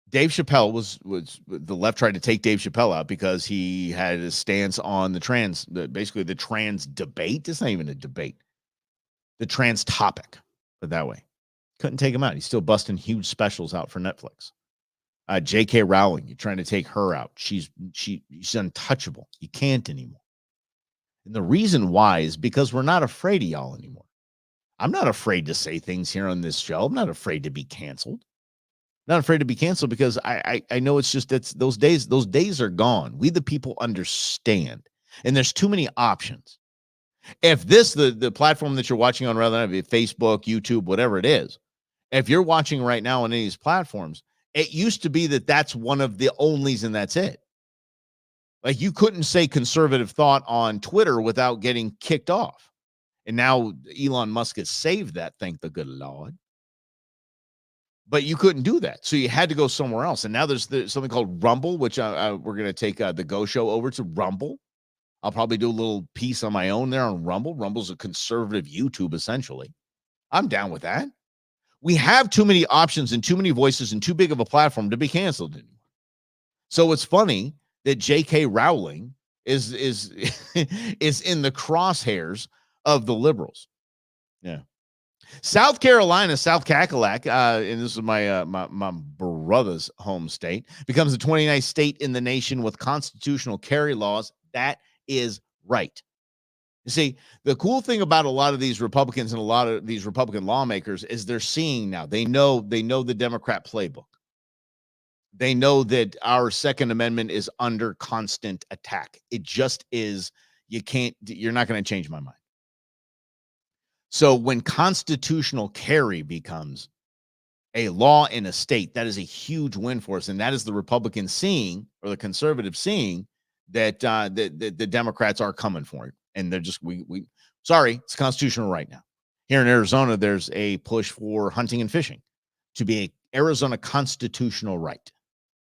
Dave Chappelle was the left tried to take Dave Chappelle out because he had a stance on the trans debate. It's not even a debate. The trans topic, put that way. Couldn't take him out. He's still busting huge specials out for Netflix. J.K. Rowling, you're trying to take her out. She's untouchable. You can't anymore. And the reason why is because we're not afraid of y'all anymore. I'm not afraid to say things here on this show. I'm not afraid to be canceled. Not afraid to be canceled because I know it's those days are gone. We the people understand, and there's too many options. If the platform that you're watching on, rather than Facebook, YouTube, whatever it is, if you're watching right now on any of these platforms, it used to be that's one of the onlys and that's it. Like you couldn't say conservative thought on Twitter without getting kicked off, and now Elon Musk has saved that. Thank the good Lord. But you couldn't do that. So you had to go somewhere else. And now there's something called Rumble, which we're going to take the Go Show over to Rumble. I'll probably do a little piece on my own there on Rumble. Rumble's a conservative YouTube, essentially. I'm down with that. We have too many options and too many voices and too big of a platform to be canceled anymore. So it's funny that J.K. Rowling is in the crosshairs of the liberals. Yeah. South Carolina, South Cackalack, and this is my brother's home state, becomes the 29th state in the nation with constitutional carry laws. That is right. You see, the cool thing about a lot of these Republicans and a lot of these Republican lawmakers is they're seeing now. They know the Democrat playbook. They know that our Second Amendment is under constant attack. It just is. You're not going to change my mind. So when constitutional carry becomes a law in a state, that is a huge win for us. And that is the Republicans seeing, or the conservatives seeing, that the Democrats are coming for it. And they're just, sorry, it's constitutional right now. Here in Arizona, there's a push for hunting and fishing to be an Arizona constitutional right. It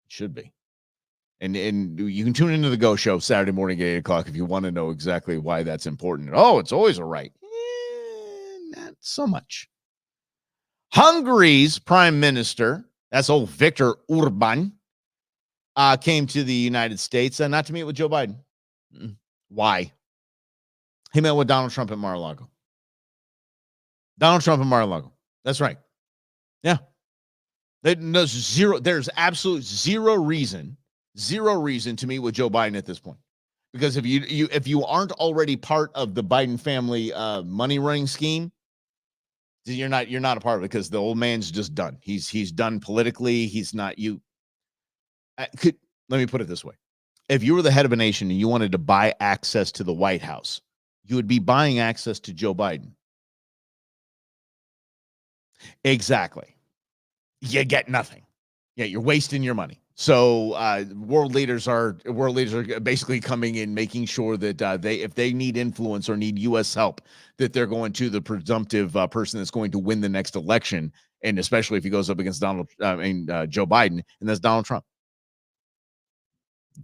should be. And you can tune into the Go Show Saturday morning at 8 o'clock if you want to know exactly why that's important. Oh, it's always a right. Not so much. Hungary's prime minister, that's old Viktor Orban, came to the United States not to meet with Joe Biden. Why? He met with Donald Trump at Mar-a-Lago. Donald Trump at Mar-a-Lago. That's right. Yeah. There's absolute zero reason to meet with Joe Biden at this point. Because if you aren't already part of the Biden family money running scheme, you're not a part of it, because the old man's just done. He's done politically. He's not you. Let me put it this way. If you were the head of a nation and you wanted to buy access to the White House, you would be buying access to Joe Biden. Exactly. You get nothing. Yeah, you're wasting your money. So world leaders are basically coming in, making sure that if they need influence or need U.S. help, that they're going to the presumptive person that's going to win the next election, and especially if he goes up against Joe Biden, and that's Donald Trump.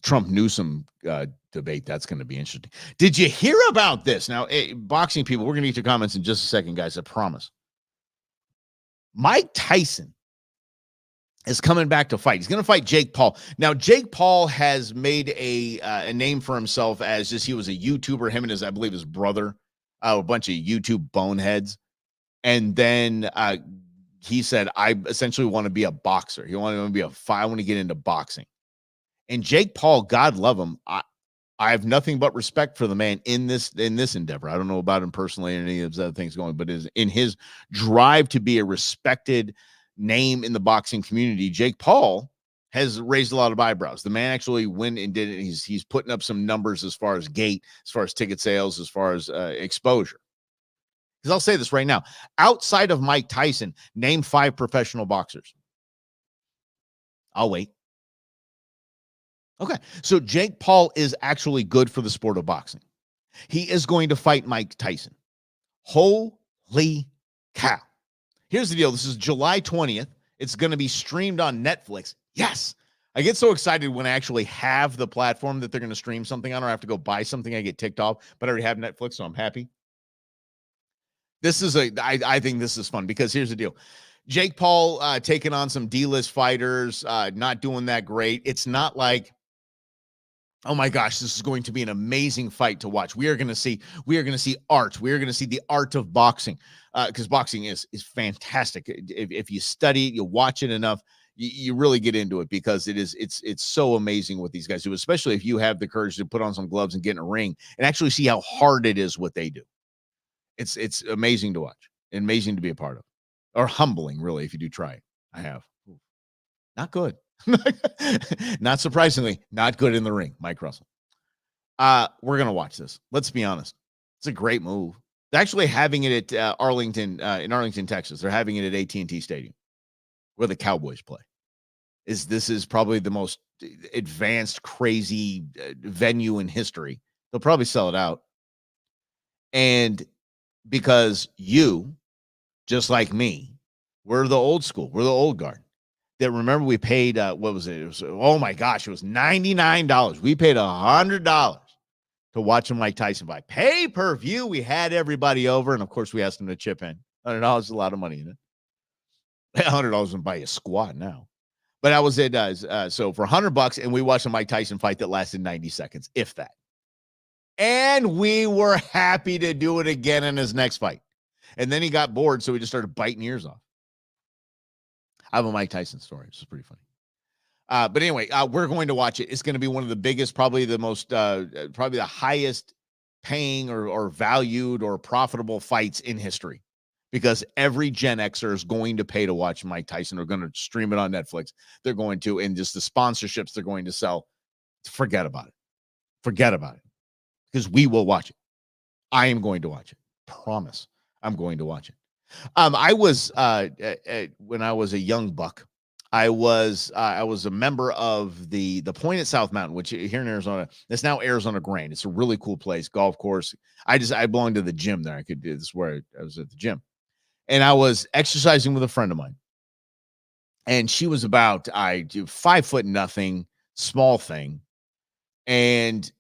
Trump-Newsom debate, that's going to be interesting. Did you hear about this? Now, boxing people, we're going to get your comments in just a second, guys, I promise. Mike Tyson is coming back to fight. He's going to fight Jake Paul. Now, Jake Paul has made a name for himself as he was a YouTuber, him and I believe his brother, a bunch of YouTube boneheads. And then he said, I essentially want to be a boxer. He wanted to be I want to get into boxing. And Jake Paul, God love him, I have nothing but respect for the man in this endeavor. I don't know about him personally and any of those other things going, but in his drive to be a respected name in the boxing community, Jake Paul has raised a lot of eyebrows. The man actually went and did it. He's putting up some numbers as far as gate, as far as ticket sales, as far as exposure. Because I'll say this right now, outside of Mike Tyson, name 5 professional boxers. I'll wait. Okay, so Jake Paul is actually good for the sport of boxing. He is going to fight Mike Tyson. Holy cow. Here's the deal. This is July 20th. It's going to be streamed on Netflix. Yes. I get so excited when I actually have the platform that they're going to stream something on, or I have to go buy something. I get ticked off, but I already have Netflix, so I'm happy. I think this is fun, because here's the deal. Jake Paul taking on some D-list fighters, not doing that great. It's not like, oh my gosh, this is going to be an amazing fight to watch. We are going to see art. We are going to see the art of boxing, because boxing is fantastic. If you study it, you watch it enough, you really get into it, because it's so amazing what these guys do, especially if you have the courage to put on some gloves and get in a ring and actually see how hard it is what they do. It's amazing to watch, amazing to be a part of, or humbling, really, if you do try it. I have. Not good. Not surprisingly, not good in the ring, Mike Russell. We're going to watch this. Let's be honest. It's a great move. They're actually having it at Arlington, in Arlington, Texas. They're having it at AT&T Stadium, where the Cowboys play. This is probably the most advanced, crazy venue in history. They'll probably sell it out. And because you, just like me, we're the old school. We're the old guard. That remember we paid, what was it? It was, oh my gosh, it was $99. We paid $100 to watch a Mike Tyson fight. Pay-per-view. We had everybody over, and of course we asked them to chip in. $100 is a lot of money in it. $100 doesn't buy a squat now. But that was it. So for $100, and we watched a Mike Tyson fight that lasted 90 seconds, if that. And we were happy to do it again in his next fight. And then he got bored, so he just started biting ears off. I have a Mike Tyson story. It's pretty funny. But anyway, we're going to watch it. It's going to be one of the biggest, probably the most, probably the highest paying or valued or profitable fights in history, because every Gen Xer is going to pay to watch Mike Tyson. They're going to stream it on Netflix. They're going to, and just the sponsorships they're going to sell. Forget about it. Forget about it. Because we will watch it. I am going to watch it. Promise. I'm going to watch it. I was when I was a young buck, I was a member of the Point at South Mountain, which here in Arizona, it's now Arizona Grand. It's a really cool place, golf course. I belonged to the gym there. This is where I was at the gym, and I was exercising with a friend of mine, and she was about 5'0", small thing, and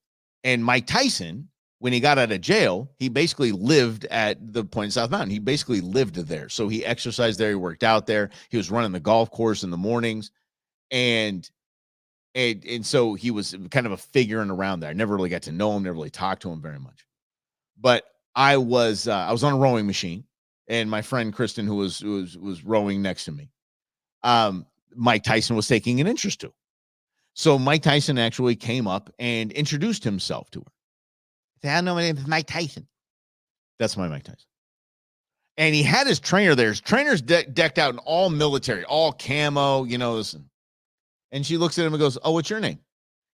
Mike Tyson, when he got out of jail, he basically lived at the Point of South Mountain. He basically lived there. So he exercised there. He worked out there. He was running the golf course in the mornings. And so he was kind of a figure in around there. I never really got to know him, never really talked to him very much. But I was on a rowing machine, and my friend Kristen, who was rowing next to me, Mike Tyson was taking an interest to. So Mike Tyson actually came up and introduced himself to her. I know my name is Mike Tyson. That's my Mike Tyson. And he had his trainer there. His trainer's decked out in all military, all camo, listen. And she looks at him and goes, "Oh, what's your name?"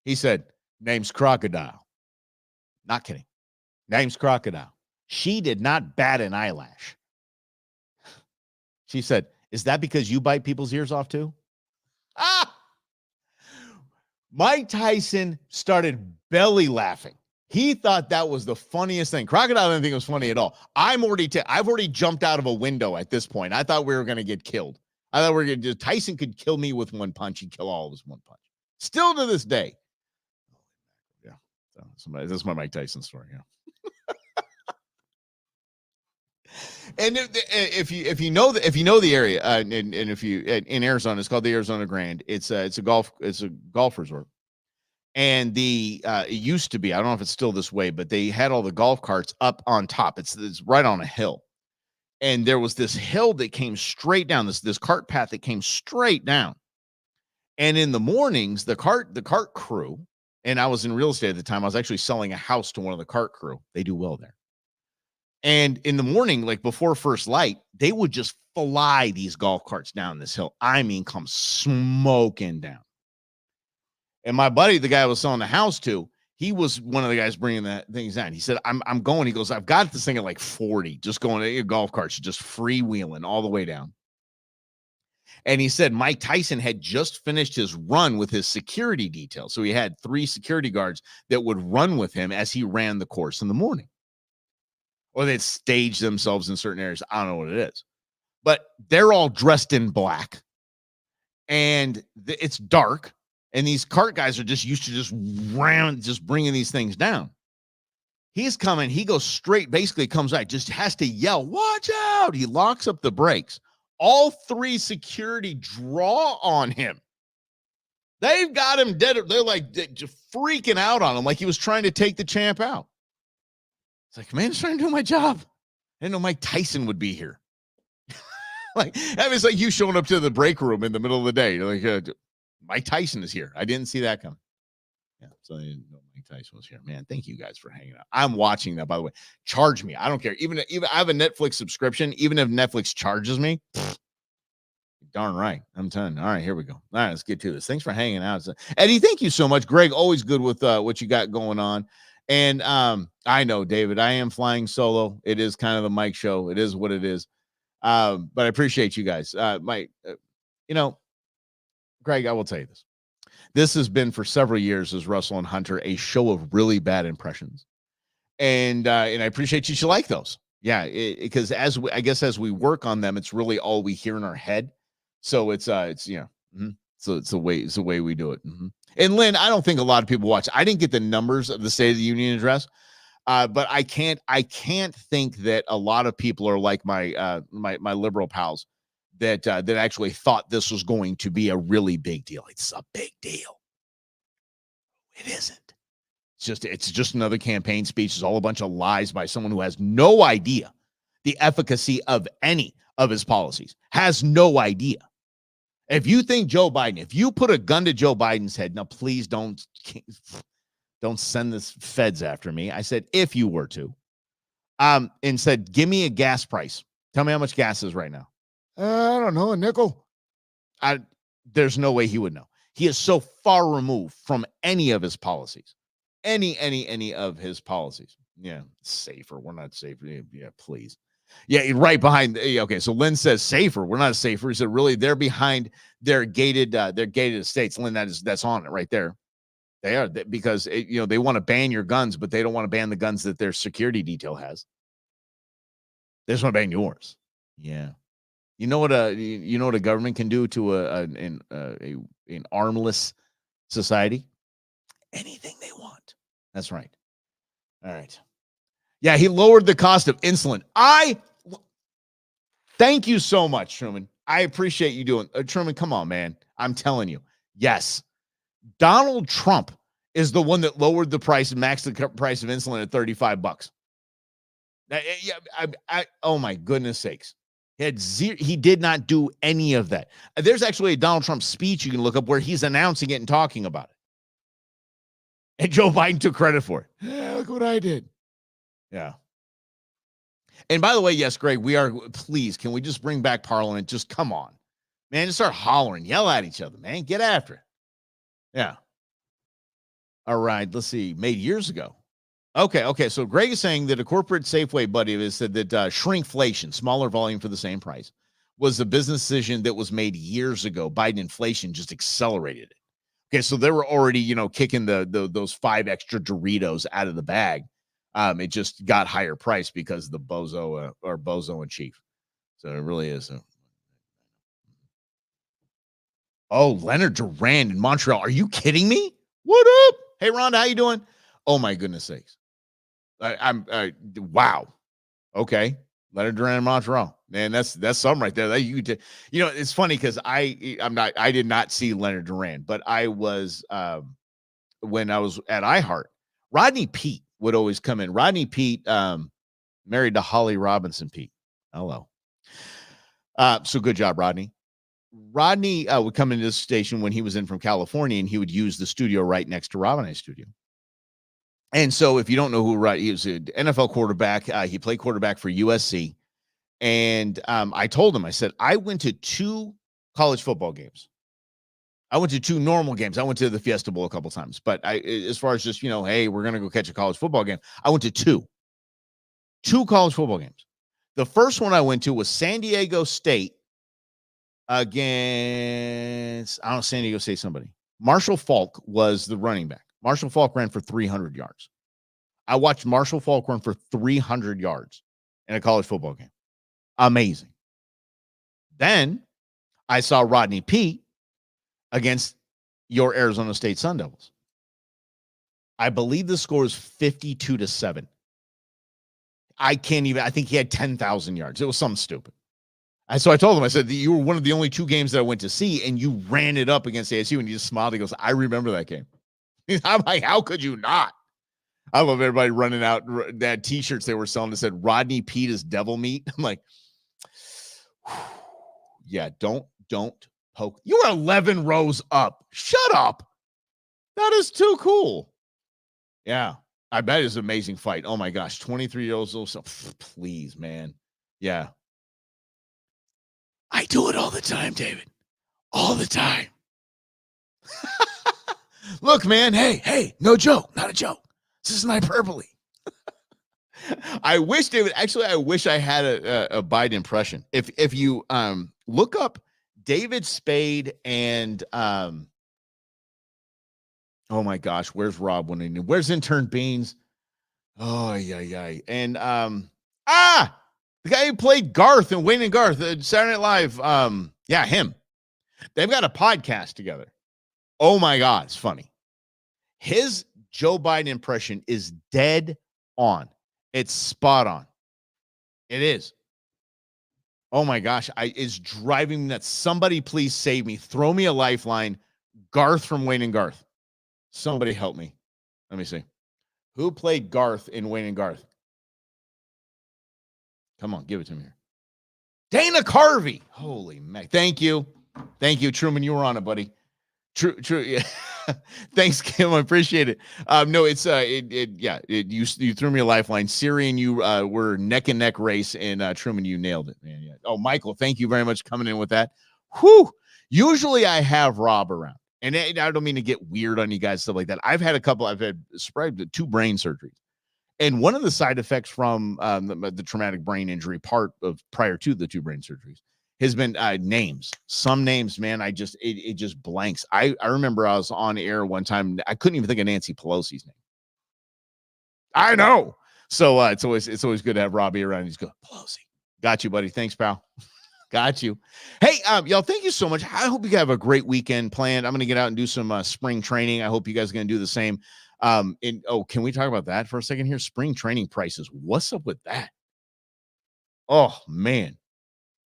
He said, "Name's Crocodile." Not kidding. Name's Crocodile. She did not bat an eyelash. She said, "Is that because you bite people's ears off too?" Mike Tyson started belly laughing. He thought that was the funniest thing. Crocodile didn't think it was funny at all. I've already jumped out of a window at this point. I thought we were going to get killed. I thought we were going to Tyson could kill me with one punch. He'd kill all of us with one punch. Still to this day. Yeah. So that's my Mike Tyson story. Yeah. And if you know the area, and if you in Arizona, it's called the Arizona Grand. It's a golf resort. And it used to be, I don't know if it's still this way, but they had all the golf carts up on top. It's right on a hill. And there was this hill that came straight down, this cart path that came straight down. And in the mornings, the cart crew, and I was in real estate at the time, I was actually selling a house to one of the cart crew. They do well there. And in the morning, like before first light, they would just fly these golf carts down this hill. I mean, come smoking down. And my buddy, the guy I was selling the house to, he was one of the guys bringing the things down. He said, I'm going. He goes, I've got this thing at like 40, just going to golf carts, just freewheeling all the way down. And he said Mike Tyson had just finished his run with his security detail. So he had 3 security guards that would run with him as he ran the course in the morning. Or they'd stage themselves in certain areas. I don't know what it is. But they're all dressed in black. And it's dark. And these cart guys are just used to just bringing these things down. He's coming. He goes straight, basically comes out, just has to yell, "Watch out." He locks up the brakes. All 3 security draw on him. They've got him dead. They're like just freaking out on him like he was trying to take the champ out. It's like, man, I'm trying to do my job. I didn't know Mike Tyson would be here. Like, I mean, it's like you showing up to the break room in the middle of the day. You're like, Mike Tyson is here. I didn't see that coming. Yeah, so I didn't know Mike Tyson was here. Man, thank you guys for hanging out. I'm watching that, by the way. Charge me. I don't care. Even I have a Netflix subscription. Even if Netflix charges me, darn right. I'm telling you. All right, here we go. All right, let's get to this. Thanks for hanging out. Eddie, thank you so much. Greg, always good with what you got going on. And I know, David, I am flying solo. It is kind of the Mike show. It is what it is. But I appreciate you guys. Greg, I will tell you this. This has been for several years as Russell and Hunter, a show of really bad impressions. And I appreciate you should like those. Yeah, because as we work on them, it's really all we hear in our head. So it's mm-hmm. So it's the way we do it. Mm-hmm. And Lynn, I don't think a lot of people watch. I didn't get the numbers of the State of the Union address. But I can't think that a lot of people are like my liberal pals that actually thought this was going to be a really big deal. It's a big deal. It isn't. It's just another campaign speech. It's all a bunch of lies by someone who has no idea the efficacy of any of his policies. Has no idea. If you think Joe Biden, if you put a gun to Joe Biden's head, now please don't send this feds after me. I said, if you were to, and said, give me a gas price Tell me how much gas is right now. I don't know, a nickel. There's no way he would know. He is so far removed from any of his policies. Any of his policies. Yeah, safer. We're not safer. Yeah, please. Yeah, right behind. Okay, so Lynn says safer. We're not safer. He said, really, they're behind their gated estates. Lynn, that's on it right there. They are, because they want to ban your guns, but they don't want to ban the guns that their security detail has. They just want to ban yours. Yeah. You know what a government can do to an armless society? Anything they want. That's right. All right. Yeah, he lowered the cost of insulin. Thank you so much, Truman. I appreciate you doing. Truman, come on, man. I'm telling you. Yes. Donald Trump is the one that lowered the price and maxed the price of insulin at $35. Oh my goodness sakes. He did not do any of that. There's actually a Donald Trump speech you can look up where he's announcing it and talking about it. And Joe Biden took credit for it. Yeah, look what I did. Yeah. And by the way, yes, Greg, please, can we just bring back Parliament? Just come on, man, just start hollering, yell at each other, man, get after it. Yeah. All right, let's see, made years ago. Okay, so Greg is saying that a corporate Safeway buddy of his said that shrinkflation, smaller volume for the same price, was a business decision that was made years ago. Biden inflation just accelerated it. Okay, so they were already, kicking those 5 extra Doritos out of the bag. It just got higher price because of the bozo in chief. So it really is. Leonard Durand in Montreal. Are you kidding me? What up? Hey, Rhonda, how you doing? Oh my goodness sakes. Wow. Okay. Leonard Durand in Montreal. Man, that's something right there. It's funny because I did not see Leonard Durand, but I was when I was at iHeart, Rodney Peete would always come in. Rodney Peete married to Holly Robinson Peete. Hello. So good job, Rodney. Rodney would come into the station when he was in from California, and he would use the studio right next to Rob and I's studio. And so if you don't know who he was an NFL quarterback. He played quarterback for USC. And I told him, I said, I went to 2 college football games. I went to 2 normal games. I went to the Fiesta Bowl a couple times. But as far as just, hey, we're going to go catch a college football game, I went to 2 college football games. The first one I went to was San Diego State against, San Diego State somebody. Marshall Faulk was the running back. Marshall Faulk ran for 300 yards. I watched Marshall Faulk run for 300 yards in a college football game. Amazing. Then I saw Rodney Peete against your Arizona State Sun Devils. I believe the score is 52-7. I think he had 10,000 yards. It was something stupid. And so I told him, I said, you were one of the only 2 games that I went to see, and you ran it up against ASU, and he just smiled. He goes, I remember that game. I'm like, how could you not? I love everybody running out that T-shirts they were selling that said Rodney Peete is devil meat. I'm like, yeah, don't poke. You were 11 rows up. Shut up. That is too cool. Yeah, I bet it's an amazing fight. Oh my gosh, 23 years old. So please, man. Yeah. I do it all the time, David. All the time. Look, man. Hey, no joke. Not a joke. This is an hyperbole. I wish, David, actually, I wish I had a Biden impression. If you look up David Spade and oh my gosh, where's Rob? Where's intern Beans? Oh, yeah. And the guy who played Garth and Wayne and Garth at Saturday Night Live. Yeah, him. They've got a podcast together. Oh my God, it's funny. His Joe Biden impression is dead on. It's spot on. It is. Oh my gosh, it's driving me nuts. Somebody please save me. Throw me a lifeline. Garth from Wayne and Garth. Somebody help me. Let me see. Who played Garth in Wayne and Garth? Come on, give it to me here. Dana Carvey. Holy Mac. Thank you. Truman. You were on it, buddy. True, true. Yeah. Thanks, Kim. I appreciate it. No, it's you threw me a lifeline. Siri and you were neck and neck race, and Truman, you nailed it, man. Yeah. Oh, Michael, thank you very much coming in with that. Whew. Usually I have Rob around, and I don't mean to get weird on you guys, stuff like that. I've had 2 brain surgeries. And one of the side effects from the traumatic brain injury part of prior to the 2 brain surgeries has been names. Some names, man, it just blanks. I remember I was on air one time. I couldn't even think of Nancy Pelosi's name. I know. So it's always good to have Robbie around. He's good. Pelosi. Got you, buddy. Thanks, pal. Got you. Hey, y'all, thank you so much. I hope you have a great weekend planned. I'm going to get out and do some spring training. I hope you guys are going to do the same. Can we talk about that for a second here? Spring training prices. What's up with that? Oh, man.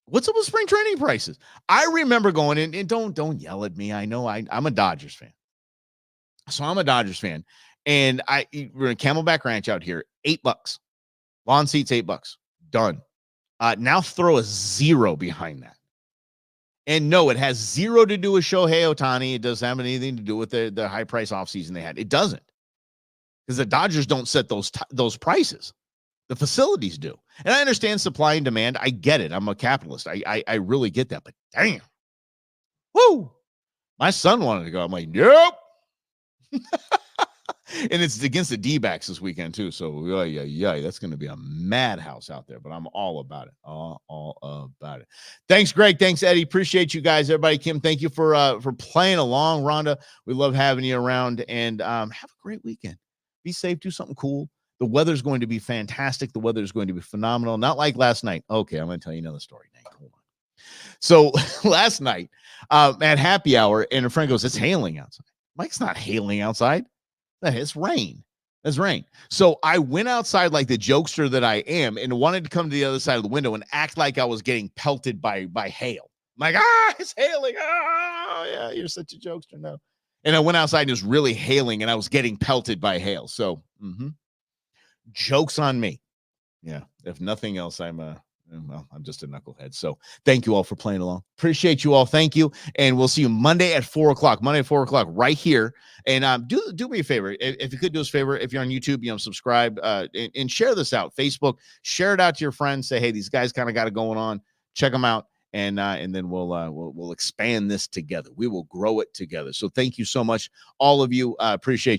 What's up with spring training prices? I remember going in, and don't yell at me. I know I'm a Dodgers fan. So I'm a Dodgers fan. And we're in Camelback Ranch out here, $8. Lawn seats, $8. Done. Now throw a 0 behind that. And no, it has 0 to do with Shohei Ohtani. It doesn't have anything to do with the high price offseason they had. It doesn't. Because the Dodgers don't set those prices. The facilities do. And I understand supply and demand. I get it. I'm a capitalist. I really get that. But damn. Woo. My son wanted to go. I'm like, nope. And it's against the D-backs this weekend, too. So, yeah, that's going to be a madhouse out there. But I'm all about it. All about it. Thanks, Greg. Thanks, Eddie. Appreciate you guys. Everybody, Kim, thank you for playing along. Rhonda, we love having you around. And have a great weekend. Be safe. Do something cool. The weather's going to be fantastic. The weather is going to be phenomenal. Not like last night. Okay, I'm going to tell you another story. Dang, hold on. So last night at happy hour, and a friend goes, it's hailing outside. Mike's not hailing outside. It's rain. It's rain. So I went outside like the jokester that I am and wanted to come to the other side of the window and act like I was getting pelted by hail. I'm like, it's hailing. Oh, yeah, you're such a jokester now. And I went outside and it was really hailing and I was getting pelted by hail. So jokes on me. Yeah. If nothing else, I'm just a knucklehead. So thank you all for playing along. Appreciate you all. Thank you. And we'll see you Monday at 4:00. Monday at 4:00 right here. And do me a favor. If you could do us a favor, if you're on YouTube, subscribe and share this out. Facebook, share it out to your friends. Say, hey, these guys kind of got it going on. Check them out. And then we'll expand this together. We will grow it together. So thank you so much, all of you. Appreciate